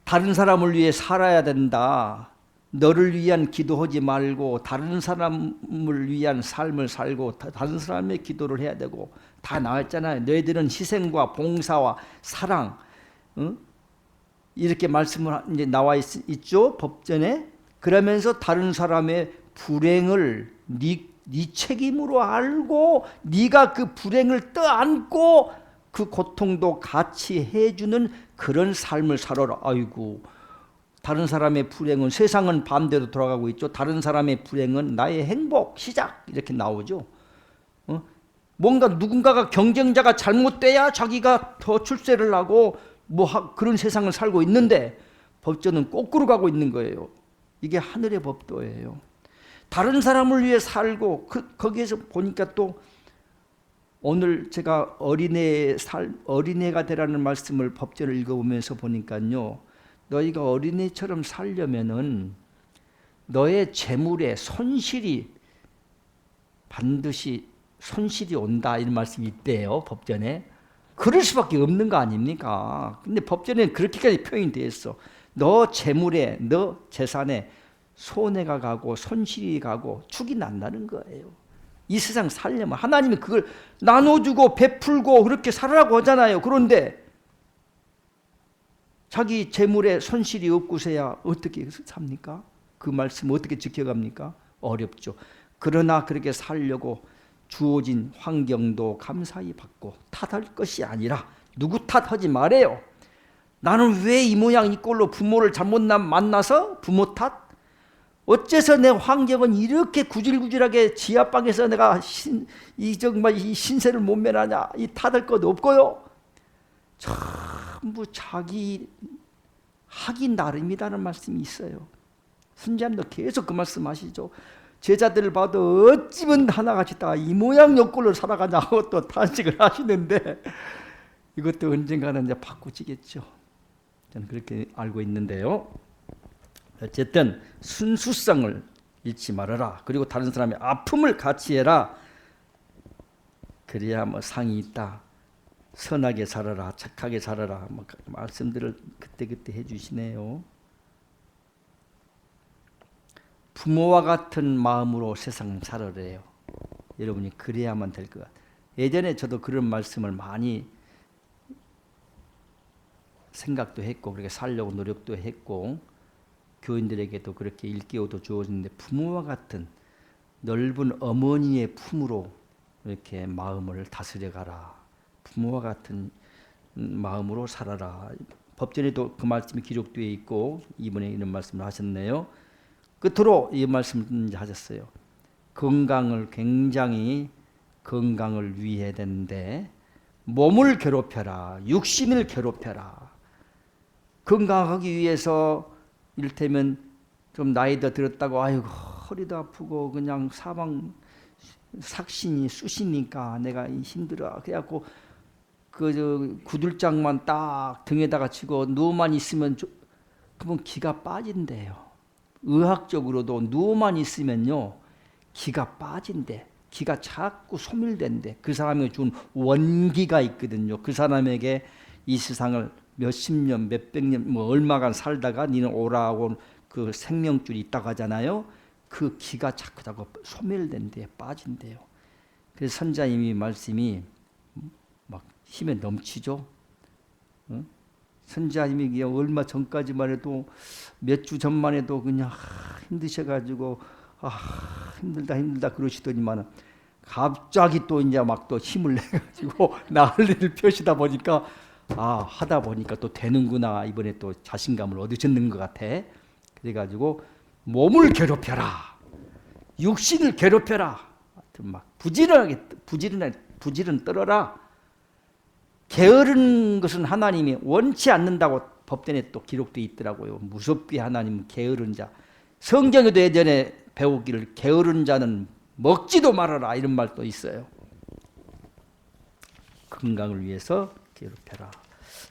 A: 다른 사람을 위해 살아야 된다. 너를 위한 기도하지 말고 다른 사람을 위한 삶을 살고 다른 사람의 기도를 해야 되고 다 나왔잖아요. 너희들은 희생과 봉사와 사랑, 이렇게 말씀을 이제 나와 있죠. 법전에. 그러면서 다른 사람의 불행을 네 책임으로 알고 네가 그 불행을 떠안고 그 고통도 같이 해주는 그런 삶을 살아라. 아이고, 다른 사람의 불행은 세상은 반대로 돌아가고 있죠. 다른 사람의 불행은 나의 행복, 시작 이렇게 나오죠. 뭔가 누군가가 경쟁자가 잘못돼야 자기가 더 출세를 하고 그런 세상을 살고 있는데 법전은 거꾸로 가고 있는 거예요. 이게 하늘의 법도예요. 다른 사람을 위해 살고 거기에서 보니까 또 오늘 제가 어린애가 되라는 말씀을 법전을 읽어보면서 보니까요. 너희가 어린애처럼 살려면은 너의 재물에 반드시 손실이 온다 이런 말씀이 있대요. 법전에. 그럴 수밖에 없는 거 아닙니까? 근데 법전에 그렇게까지 표현이 되어 있어. 너 재물에, 너 재산에 손해가 가고 손실이 가고 축이 난다는 거예요. 이 세상 살려면 하나님이 그걸 나눠주고 베풀고 그렇게 살으라고 하잖아요. 그런데 자기 재물에 손실이 없고서야 어떻게 삽니까? 그 말씀 어떻게 지켜갑니까? 어렵죠. 그러나 그렇게 살려고 주어진 환경도 감사히 받고 탓할 것이 아니라 누구 탓하지 말아요. 나는 왜 이 모양 이 꼴로 부모를 잘못 만나서 부모 탓? 어째서 내 환경은 이렇게 구질구질하게 지하방에서 내가 정말 이 신세를 못 면하냐? 이 탓할 것 없고요. 저 전부 자기 하기 나름이라는 말씀이 있어요. 선지자님도 계속 그 말씀하시죠. 제자들을 봐도 어찌면 하나같이 다 이 모양 요꼴로 살아가냐고 또 탄식을 하시는데 이것도 언젠가는 이제 바꾸지겠죠. 저는 그렇게 알고 있는데요. 어쨌든 순수성을 잃지 말아라. 그리고 다른 사람의 아픔을 같이 해라. 그래야 뭐 상이 있다. 선하게 살아라. 착하게 살아라. 뭐 말씀들을 그때그때 해주시네요. 부모와 같은 마음으로 세상 살아래요. 여러분이 그래야만 될 것 같아요. 예전에 저도 그런 말씀을 많이 생각도 했고 그렇게 살려고 노력도 했고 교인들에게도 그렇게 일깨워도 주어졌는데 부모와 같은 넓은 어머니의 품으로 이렇게 마음을 다스려가라. 부모와 같은 마음으로 살아라. 법전에도 그 말씀이 기록되어 있고 이번에 이런 말씀을 하셨네요. 끝으로 이 말씀을 하셨어요. 굉장히 건강을 위해야 되는데 몸을 괴롭혀라. 육신을 괴롭혀라. 건강하기 위해서 이를테면 좀 나이도 들었다고 아이고 허리도 아프고 그냥 삭신이 쑤시니까 내가 힘들어. 그래갖고 그 구들장만 딱 등에다가 치고 누워만 있으면 그러면 기가 빠진대요. 의학적으로도 누워만 있으면요 기가 빠진대. 기가 자꾸 소멸된대. 그 사람이 준 원기가 있거든요. 그 사람에게 이 세상을 몇십 년, 몇백 년, 뭐 얼마간 살다가 니는 오라고 그 생명줄이 있다고 하잖아요. 그 기가 자꾸 소멸된대요. 빠진대요. 그래서 선자님이 말씀이 막 힘에 넘치죠. 어? 선자님이 얼마 전까지만 해도 몇 주 전만 해도 그냥 힘드셔가지고 힘들다 그러시더니만 갑자기 또 이제 막 또 힘을 내가지고 난리를 펴시다 보니까 하다 보니까 또 되는구나. 이번에 또 자신감을 얻으셨는 것 같아. 그래가지고 몸을 괴롭혀라. 육신을 괴롭혀라. 막 부지런 떨어라. 게으른 것은 하나님이 원치 않는다고 법전에 또 기록되어 있더라고요. 무섭게 하나님은 게으른 자. 성경에도 예전에 배우기를 게으른 자는 먹지도 말아라 이런 말도 있어요. 건강을 위해서 괴롭혀라.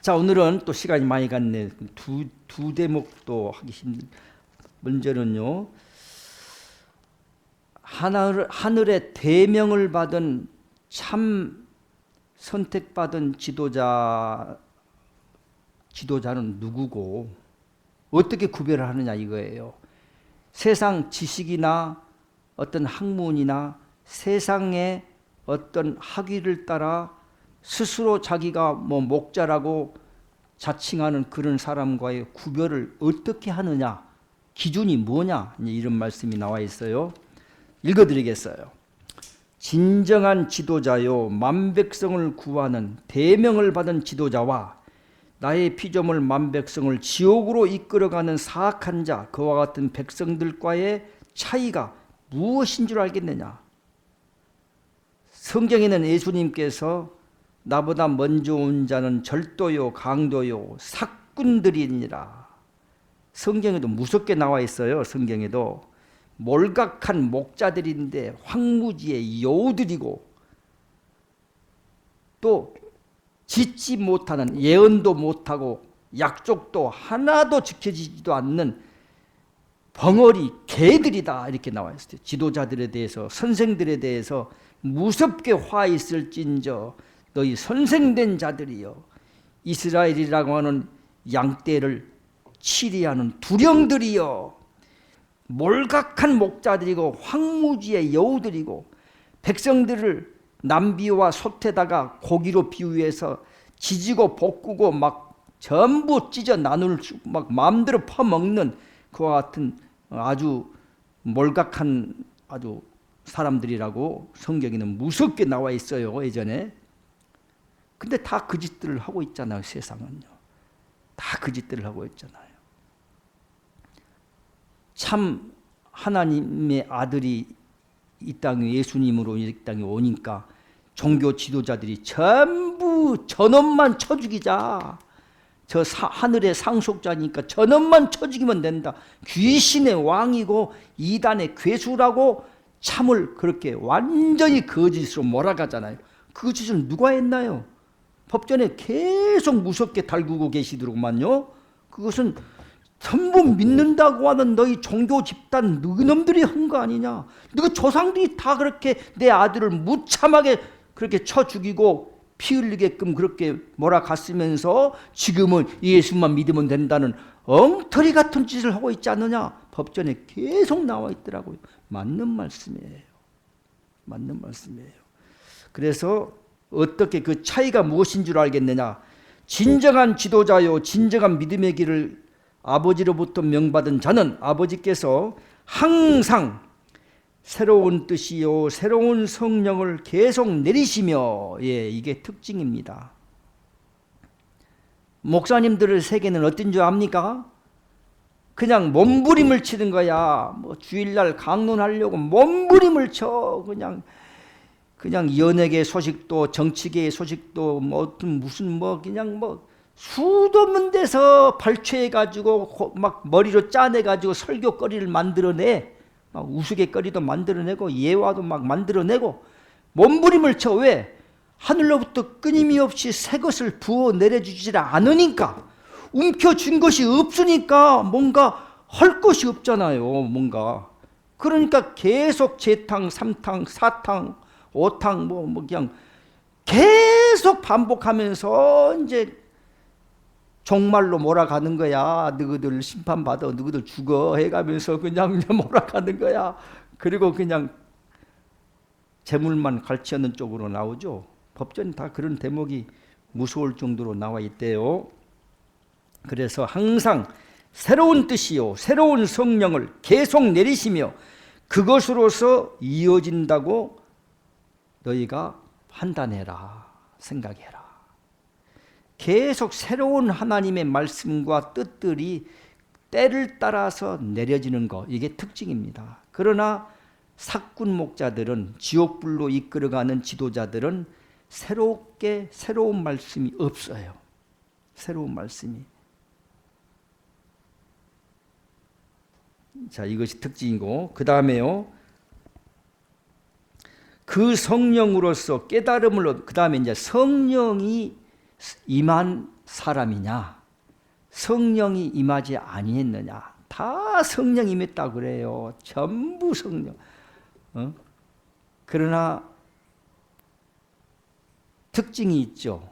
A: 자, 오늘은 또 시간이 많이 갔네. 두 대목도 하기 힘들. 먼저는요. 하늘의 대명을 받은 참 선택받은 지도자는 누구고 어떻게 구별을 하느냐 이거예요. 세상 지식이나 어떤 학문이나 세상의 어떤 학위를 따라 스스로 자기가 뭐 목자라고 자칭하는 그런 사람과의 구별을 어떻게 하느냐, 기준이 뭐냐, 이런 말씀이 나와 있어요. 읽어드리겠어요. 진정한 지도자요 만백성을 구하는 대명을 받은 지도자와 나의 피조물 만백성을 지옥으로 이끌어가는 사악한 자, 그와 같은 백성들과의 차이가 무엇인 줄 알겠느냐. 성경에는 예수님께서 나보다 먼저 온 자는 절도요 강도요 사꾼들이니라. 성경에도 무섭게 나와 있어요. 성경에도 몰각한 목자들인데 황무지의 여우들이고 또 짓지 못하는 예언도 못하고 약속도 하나도 지켜지지도 않는 벙어리 개들이다 이렇게 나와 있어요. 지도자들에 대해서 선생들에 대해서 무섭게 화 있을진저 너희 선생된 자들이여 이스라엘이라고 하는 양떼를 치리하는 두령들이여 몰각한 목자들이고 황무지의 여우들이고 백성들을 남비와 솥에다가 고기로 비유해서 지지고 볶고 막 전부 찢어 나눌 막 마음대로 퍼먹는 그와 같은 아주 몰각한 아주 사람들이라고 성경에는 무섭게 나와 있어요. 예전에. 근데 다 그 짓들을 하고 있잖아요. 세상은요. 다 그 짓들을 하고 있잖아요. 참 하나님의 아들이 이 땅에 예수님으로 이 땅에 오니까 종교 지도자들이 전부 전원만 쳐 죽이자. 하늘의 상속자니까 저놈만 쳐 죽이면 된다. 귀신의 왕이고 이단의 괴수라고 참을 그렇게 완전히 거짓으로 몰아가잖아요. 그 짓을 누가 했나요? 법전에 계속 무섭게 달구고 계시더구만요. 그것은 전부 믿는다고 하는 너희 종교 집단 너희놈들이 한 거 아니냐. 너희 조상들이 다 그렇게 내 아들을 무참하게 그렇게 쳐 죽이고 피 흘리게끔 그렇게 몰아갔으면서 지금은 예수만 믿으면 된다는 엉터리 같은 짓을 하고 있지 않느냐. 법전에 계속 나와 있더라고요. 맞는 말씀이에요. 맞는 말씀이에요. 그래서 어떻게 그 차이가 무엇인 줄 알겠느냐. 진정한 지도자요 진정한 믿음의 길을 아버지로부터 명받은 자는 아버지께서 항상 새로운 뜻이요 새로운 성령을 계속 내리시며, 이게 특징입니다. 목사님들의 세계는 어떤 줄 압니까? 그냥 몸부림을 치는 거야. 뭐 주일날 강론하려고 몸부림을 쳐. 그냥 연예계 소식도 정치계 소식도 무슨 수도 없는 데서 발췌해가지고 막 머리로 짜내가지고 설교거리를 만들어내. 막 우스갯거리도 만들어내고 예화도 막 만들어내고 몸부림을 쳐. 왜? 하늘로부터 끊임없이 새 것을 부어 내려주지 않으니까, 움켜쥔 것이 없으니까 뭔가 할 것이 없잖아요. 뭔가. 그러니까 계속 재탕, 삼탕, 사탕, 오탕 그냥 계속 반복하면서 이제 종말로 몰아가는 거야. 너희들 심판받아, 너희들 죽어 해가면서 그냥 몰아가는 거야. 그리고 그냥 재물만 갈취하는 쪽으로 나오죠. 법전이 다 그런 대목이 무서울 정도로 나와 있대요. 그래서 항상 새로운 뜻이요 새로운 성령을 계속 내리시며 그것으로서 이어진다고 너희가 판단해라, 생각해라. 계속 새로운 하나님의 말씀과 뜻들이 때를 따라서 내려지는 것, 이게 특징입니다. 그러나 사꾼 목자들은, 지옥불로 이끌어가는 지도자들은 새로운 말씀이 없어요. 새로운 말씀이. 자, 이것이 특징이고, 그 다음에요. 그 성령으로서 깨달음을, 그 다음에 이제 성령이 임한 사람이냐, 성령이 임하지 아니했느냐. 다 성령 임했다고 그래요. 전부 성령. 그러나 특징이 있죠.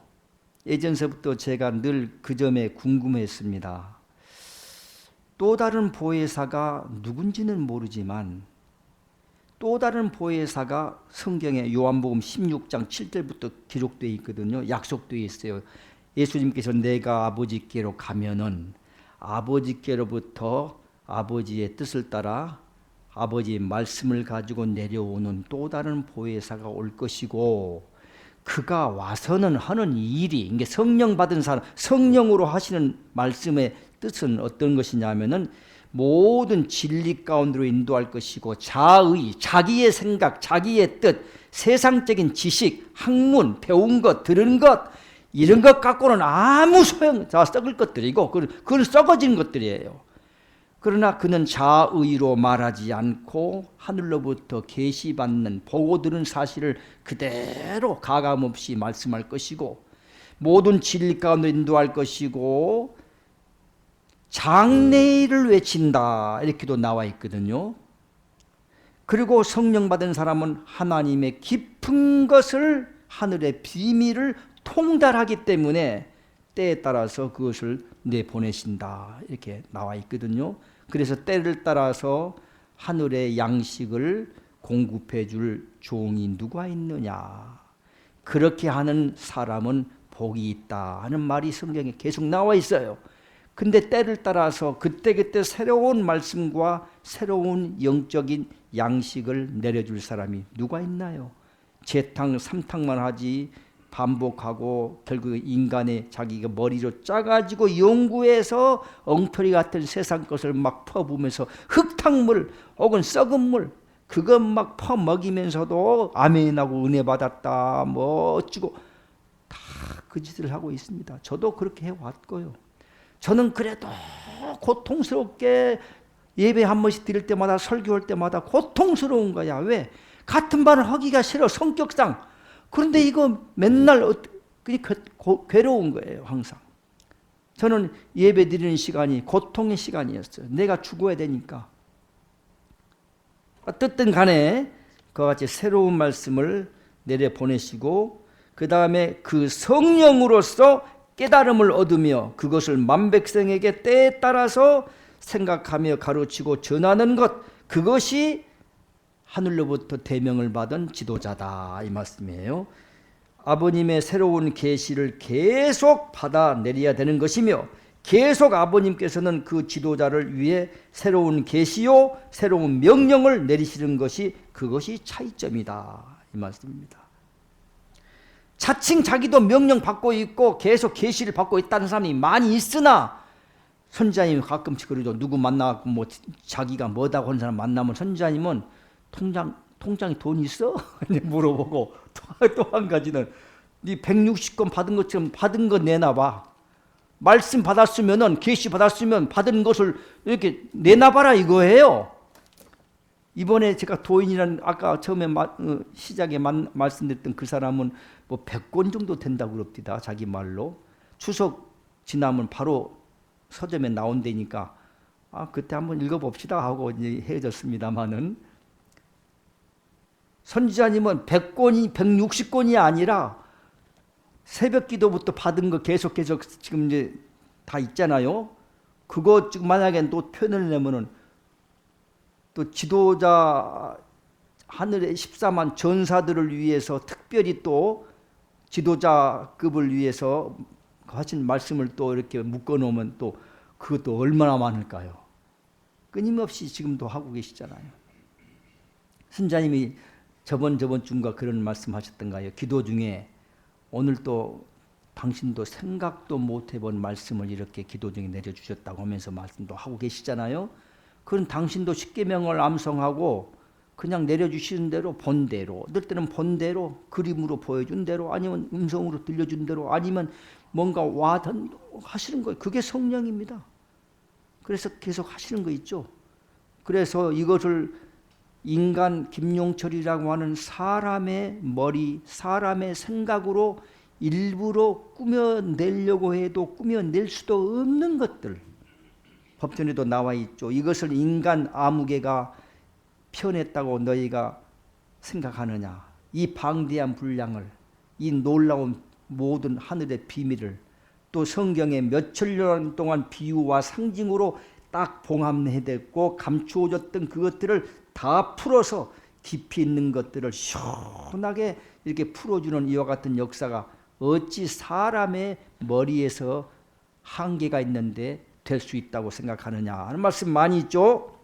A: 예전서부터 제가 늘 그 점에 궁금했습니다. 또 다른 보혜사가 누군지는 모르지만 또 다른 보혜사가 성경에 요한복음 16장 7절부터 기록되어 있거든요. 약속되어 있어요. 예수님께서 내가 아버지께로 가면은 아버지께로부터 아버지의 뜻을 따라 아버지의 말씀을 가지고 내려오는 또 다른 보혜사가 올 것이고, 그가 와서는 하는 일이, 이게 성령 받은 사람, 성령으로 하시는 말씀의 뜻은 어떤 것이냐면은 모든 진리 가운데로 인도할 것이고, 자의, 자기의 생각, 자기의 뜻, 세상적인 지식, 학문, 배운 것, 들은 것, 이런 것 갖고는 아무 소용, 다 썩을 것들이고 그건 썩어진 것들이에요. 그러나 그는 자의로 말하지 않고 하늘로부터 계시받는, 보고 들은 사실을 그대로 가감없이 말씀할 것이고, 모든 진리 가운데 인도할 것이고, 장래일을 외친다, 이렇게도 나와 있거든요. 그리고 성령 받은 사람은 하나님의 깊은 것을, 하늘의 비밀을 통달하기 때문에 때에 따라서 그것을 내보내신다, 이렇게 나와 있거든요. 그래서 때를 따라서 하늘의 양식을 공급해 줄 종이 누가 있느냐, 그렇게 하는 사람은 복이 있다 하는 말이 성경에 계속 나와 있어요. 근데 때를 따라서 그때그때 새로운 말씀과 새로운 영적인 양식을 내려줄 사람이 누가 있나요? 재탕 삼탕만 하지, 반복하고 결국 인간의 자기가 머리로 짜가지고 연구해서 엉터리 같은 세상 것을 막 퍼부으면서 흙탕물 혹은 썩은 물 그것 막 퍼먹이면서도 아멘하고 은혜 받았다 뭐 어찌고 다 그 짓을 하고 있습니다. 저도 그렇게 해왔고요. 저는 그래도 고통스럽게 예배 한 번씩 드릴 때마다 설교할 때마다 고통스러운 거야. 왜? 같은 말을 하기가 싫어, 성격상. 그런데 이거 맨날 괴로운 거예요, 항상. 저는 예배 드리는 시간이 고통의 시간이었어요. 내가 죽어야 되니까. 어떻든 간에 그와 같이 새로운 말씀을 내려보내시고 그 다음에 그 성령으로서 깨달음을 얻으며 그것을 만백성에게 때에 따라서 생각하며 가르치고 전하는 것, 그것이 하늘로부터 대명을 받은 지도자다, 이 말씀이에요. 아버님의 새로운 계시를 계속 받아내려야 되는 것이며 계속 아버님께서는 그 지도자를 위해 새로운 계시요 새로운 명령을 내리시는 것이, 그것이 차이점이다, 이 말씀입니다. 자칭 자기도 명령 받고 있고 계속 계시를 받고 있다는 사람이 많이 있으나, 선지자님 가끔씩 그러죠. 누구 만나고 뭐 자기가 뭐다고 하는 사람 만나면 선지자님은 통장에 돈 있어? 물어보고, 또 한 가지는 네 160건 받은 것처럼 받은 거 내놔봐. 말씀 받았으면은, 계시 받았으면 받은 것을 이렇게 내놔봐라, 이거예요. 이번에 제가 도인이라는, 아까 처음에 시작에 말씀드렸던 그 사람은 뭐 100권 정도 된다고 그럽니다, 자기 말로. 추석 지나면 바로 서점에 나온다니까 그때 한번 읽어봅시다 하고 이제 헤어졌습니다마는, 선지자님은 100권이 160권이 아니라 새벽 기도부터 받은 거 계속 지금 이제 다 있잖아요. 그거 지금 만약에 또 표현을 내면은 또 지도자, 하늘의 14만 전사들을 위해서 특별히 또 지도자급을 위해서 하신 말씀을 또 이렇게 묶어 놓으면 또 그것도 얼마나 많을까요? 끊임없이 지금도 하고 계시잖아요. 선자님이 저번 주인가 그런 말씀 하셨던가요? 기도 중에 오늘 또 당신도 생각도 못 해본 말씀을 이렇게 기도 중에 내려주셨다고 하면서 말씀도 하고 계시잖아요. 그건 당신도 십계명을 암송하고 그냥 내려주시는 대로 본 대로, 어떨 때는 본 대로, 그림으로 보여준 대로, 아니면 음성으로 들려준 대로, 아니면 뭔가 하시는 거예요. 그게 성령입니다. 그래서 계속 하시는 거 있죠. 그래서 이것을 인간 김용철이라고 하는 사람의 머리, 사람의 생각으로 일부러 꾸며내려고 해도 꾸며낼 수도 없는 것들, 법전에도 나와 있죠. 이것을 인간 아무개가 펴냈다고 너희가 생각하느냐. 이 방대한 분량을, 이 놀라운 모든 하늘의 비밀을, 또 성경에 몇천 년 동안 비유와 상징으로 딱 봉합해냈고 감추어졌던 그것들을 다 풀어서 깊이 있는 것들을 시원하게 이렇게 풀어주는 이와 같은 역사가 어찌 사람의 머리에서 한계가 있는데 될 수 있다고 생각하느냐 하는 말씀 많이 있죠.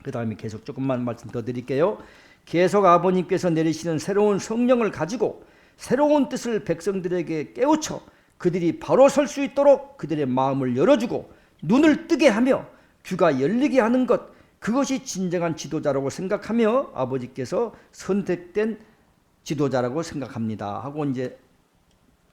A: 그 다음에 계속 조금만 말씀 더 드릴게요. 계속 아버님께서 내리시는 새로운 성령을 가지고 새로운 뜻을 백성들에게 깨우쳐 그들이 바로 설 수 있도록 그들의 마음을 열어주고 눈을 뜨게 하며 귀가 열리게 하는 것, 그것이 진정한 지도자라고 생각하며 아버지께서 선택된 지도자라고 생각합니다 하고 이제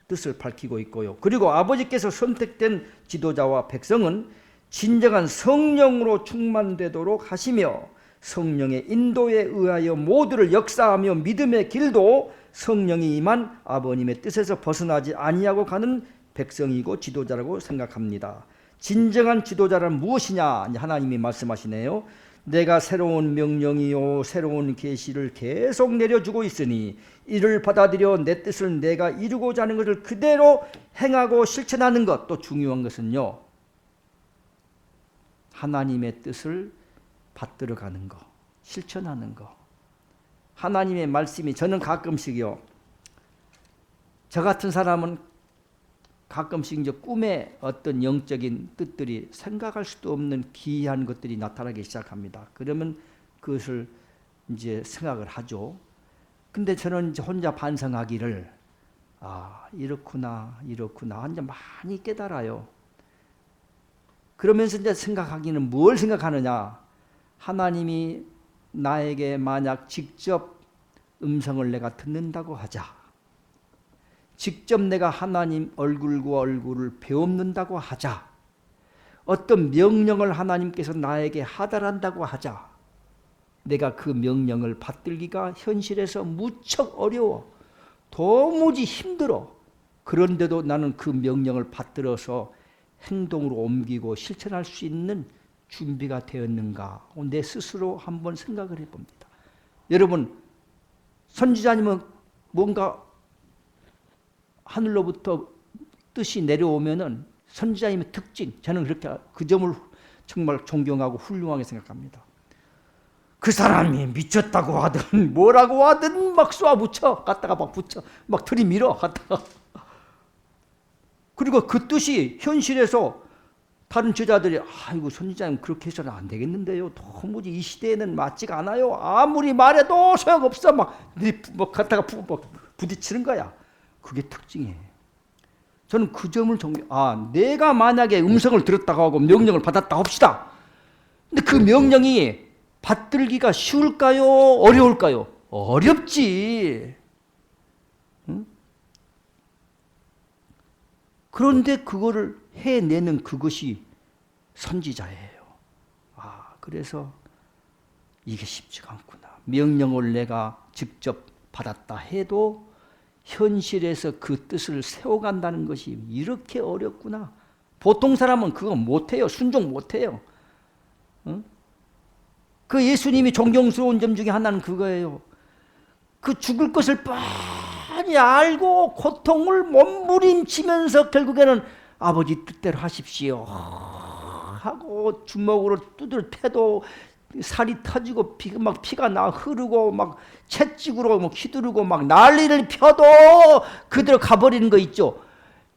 A: 뜻을 밝히고 있고요. 그리고 아버지께서 선택된 지도자와 백성은 진정한 성령으로 충만되도록 하시며 성령의 인도에 의하여 모두를 역사하며 믿음의 길도 성령이 임한 아버님의 뜻에서 벗어나지 아니하고 가는 백성이고 지도자라고 생각합니다. 진정한 지도자란 무엇이냐? 하나님이 말씀하시네요. 내가 새로운 명령이요 새로운 계시를 계속 내려주고 있으니 이를 받아들여 내 뜻을 내가 이루고자 하는 것을 그대로 행하고 실천하는 것. 또 중요한 것은요, 하나님의 뜻을 받들어가는 것, 실천하는 것. 하나님의 말씀이, 저는 가끔씩요, 저 같은 사람은 가끔씩 이제 꿈에 어떤 영적인 뜻들이 생각할 수도 없는 기이한 것들이 나타나기 시작합니다. 그러면 그것을 이제 생각을 하죠. 근데 저는 이제 혼자 반성하기를, 이렇구나 혼자 많이 깨달아요. 그러면서 이제 생각하기는 뭘 생각하느냐? 하나님이 나에게 만약 직접 음성을 내가 듣는다고 하자, 직접 내가 하나님 얼굴과 얼굴을 배웁는다고 하자, 어떤 명령을 하나님께서 나에게 하달한다고 하자. 내가 그 명령을 받들기가 현실에서 무척 어려워. 도무지 힘들어. 그런데도 나는 그 명령을 받들어서 행동으로 옮기고 실천할 수 있는 준비가 되었는가? 내 스스로 한번 생각을 해봅니다. 여러분, 선지자님은 뭔가 하늘로부터 뜻이 내려오면은 선지자님의 특징, 저는 그렇게 그 점을 정말 존경하고 훌륭하게 생각합니다. 그 사람이 미쳤다고 하든 뭐라고 하든 막 쏘아붙여, 갖다가 막 붙여, 막 들이밀어 갖다가. 그리고 그 뜻이 현실에서 다른 제자들이 아이고 선지자님 그렇게 해서는 안 되겠는데요. 도무지 이 시대에는 맞지가 않아요. 아무리 말해도 소용없어. 막 갖다가 부딪히는 거야. 그게 특징이에요. 저는 그 점을 내가 만약에 음성을 들었다고 하고 명령을 받았다 합시다. 근데 그 명령이 받들기가 쉬울까요? 어려울까요? 어렵지. 응? 그런데 그거를 해내는 그것이 선지자예요. 그래서 이게 쉽지가 않구나. 명령을 내가 직접 받았다 해도 현실에서 그 뜻을 세워간다는 것이 이렇게 어렵구나. 보통 사람은 그거 못해요. 순종 못해요. 응? 그 예수님이 존경스러운 점 중에 하나는 그거예요. 그 죽을 것을 뻔히 알고 고통을 몸부림치면서 결국에는 아버지 뜻대로 하십시오 하고 주먹으로 두들 패도 살이 터지고 피가 나 흐르고 막 채찍으로 막 휘두르고 막 난리를 펴도 그대로 가버리는 거 있죠.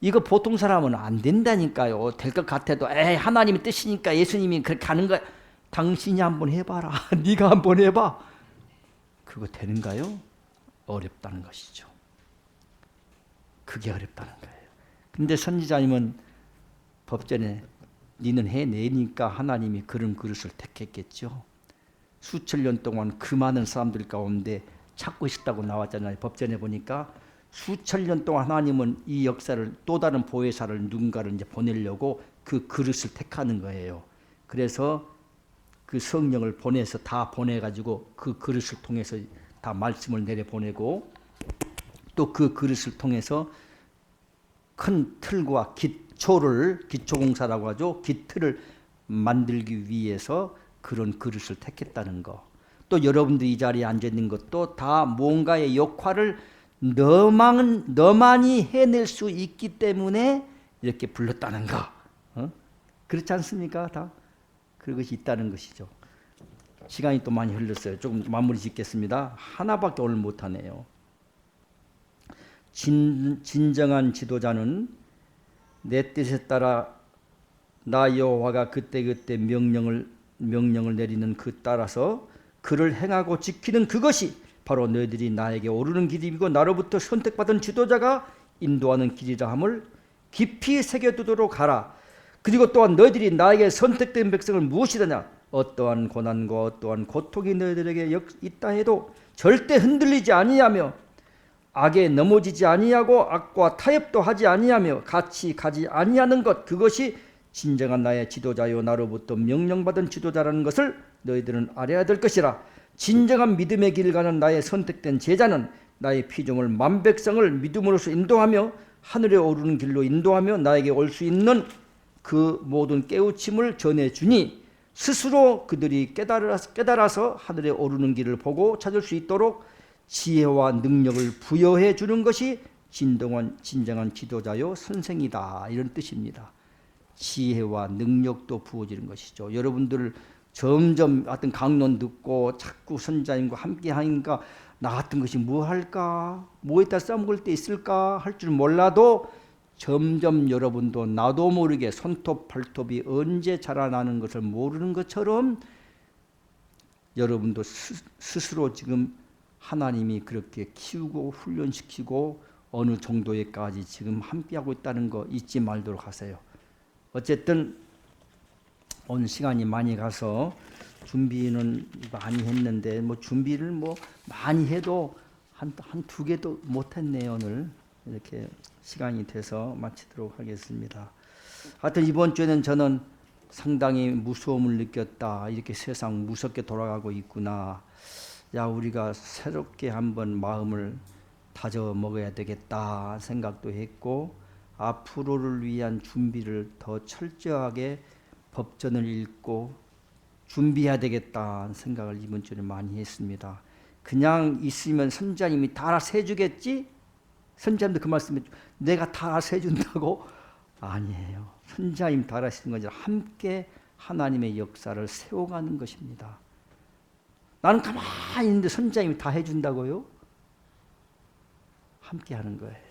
A: 이거 보통 사람은 안 된다니까요. 될 것 같아도 하나님의 뜻이니까 예수님이 그렇게 하는 거야. 당신이 한번 해봐라. 네가 한번 해봐. 그거 되는가요? 어렵다는 것이죠. 그게 어렵다는 거예요. 근데 선지자님은 법전에 니는 해내니까 하나님이 그런 그릇을 택했겠죠. 수천 년 동안 그 많은 사람들 가운데 찾고 있었다고 나왔잖아요. 법전에 보니까 수천 년 동안 하나님은 이 역사를 또 다른 보혜사를 누군가를 이제 보내려고 그 그릇을 택하는 거예요. 그래서 그 성령을 보내서 다 보내가지고 그 그릇을 통해서 다 말씀을 내려보내고 또 그 그릇을 통해서 큰 틀과 기초공사라고 하죠. 기틀을 만들기 위해서 그런 그릇을 택했다는 거. 또 여러분들 이 자리에 앉아있는 것도 다 뭔가의 역할을 너만이 해낼 수 있기 때문에 이렇게 불렀다는 거. 그렇지 않습니까? 다 그것이 있다는 것이죠. 시간이 또 많이 흘렀어요. 조금 마무리 짓겠습니다. 하나밖에 오늘 못하네요. 진정한 지도자는 내 뜻에 따라 나 여호와가 그때그때 명령을 내리는 그 따라서 그를 행하고 지키는 그것이 바로 너희들이 나에게 오르는 길이고 나로부터 선택받은 지도자가 인도하는 길이라 함을 깊이 새겨두도록 하라. 그리고 또한 너희들이 나에게 선택된 백성을 무엇이더냐 어떠한 고난과 어떠한 고통이 너희들에게 있다 해도 절대 흔들리지 아니하며 악에 넘어지지 아니하고 악과 타협도 하지 아니하며 같이 가지 아니하는 것 그것이 진정한 나의 지도자요 나로부터 명령받은 지도자라는 것을 너희들은 알아야 될 것이라. 진정한 믿음의 길을 가는 나의 선택된 제자는 나의 피조물 만백성을 믿음으로써 인도하며 하늘에 오르는 길로 인도하며 나에게 올 수 있는 그 모든 깨우침을 전해주니 스스로 그들이 깨달아서 하늘에 오르는 길을 보고 찾을 수 있도록 지혜와 능력을 부여해 주는 것이 진정한 지도자요 선생이다. 이런 뜻입니다. 지혜와 능력도 부어지는 것이죠. 여러분들 점점 어떤 강론 듣고 자꾸 선지자님과 함께 하니까 나 같은 것이 뭐 할까? 뭐에다 써먹을 때 있을까? 할 줄 몰라도 점점 여러분도 나도 모르게 손톱 발톱이 언제 자라나는 것을 모르는 것처럼 여러분도 스스로 지금 하나님이 그렇게 키우고 훈련시키고 어느 정도에까지 지금 함께하고 있다는 거 잊지 말도록 하세요. 어쨌든 오늘 시간이 많이 가서 준비는 많이 했는데 준비를 많이 해도 한 두 개도 못했네요. 오늘 이렇게 시간이 돼서 마치도록 하겠습니다. 하여튼 이번 주에는 저는 상당히 무서움을 느꼈다. 이렇게 세상 무섭게 돌아가고 있구나. 야, 우리가 새롭게 한번 마음을 다져 먹어야 되겠다 생각도 했고, 앞으로를 위한 준비를 더 철저하게 법전을 읽고 준비해야 되겠다 생각을 이번 주에 많이 했습니다. 그냥 있으면 선자님이 다 알아서 해주겠지? 선자님도 그 말씀에 내가 다 알아서 해준다고? 아니에요. 선자님 다 알아서 해주는 것이 함께 하나님의 역사를 세워가는 것입니다. 나는 가만히 있는데 선자님이 다 해준다고요? 함께 하는 거예요.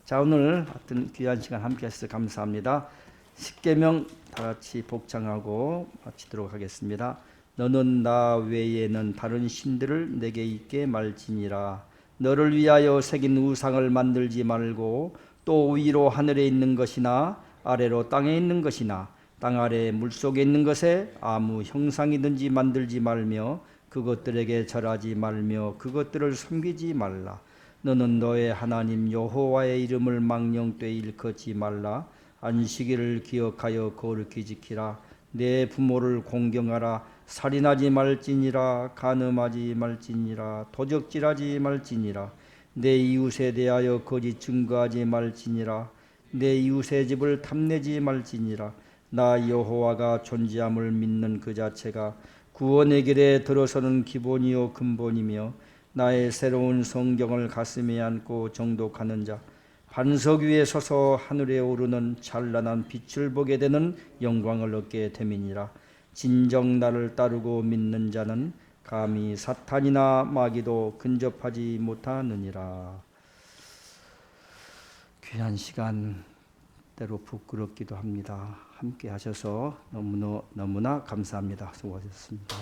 A: 자, 오늘 하여튼 귀한 시간 함께 해주셔서 감사합니다. 십계명 다 같이 복창하고 마치도록 하겠습니다. 너는 나 외에는 다른 신들을 내게 있게 말지니라. 너를 위하여 새긴 우상을 만들지 말고 또 위로 하늘에 있는 것이나 아래로 땅에 있는 것이나 땅 아래 물속에 있는 것에 아무 형상이든지 만들지 말며 그것들에게 절하지 말며 그것들을 섬기지 말라. 너는 너의 하나님 여호와의 이름을 망령되이 일컫지 말라. 안식일을 기억하여 거룩히 지키라. 내 부모를 공경하라. 살인하지 말지니라. 간음하지 말지니라. 도적질하지 말지니라. 내 이웃에 대하여 거짓 증거하지 말지니라. 내 이웃의 집을 탐내지 말지니라. 나 여호와가 존재함을 믿는 그 자체가 구원의 길에 들어서는 기본이요 근본이며 나의 새로운 성경을 가슴에 안고 정독하는 자, 반석 위에 서서 하늘에 오르는 찬란한 빛을 보게 되는 영광을 얻게 됨이니라. 진정 나를 따르고 믿는 자는 감히 사탄이나 마귀도 근접하지 못하느니라. 귀한 시간 때로 부끄럽기도 합니다. 함께 하셔서 너무나 감사합니다. 수고하셨습니다.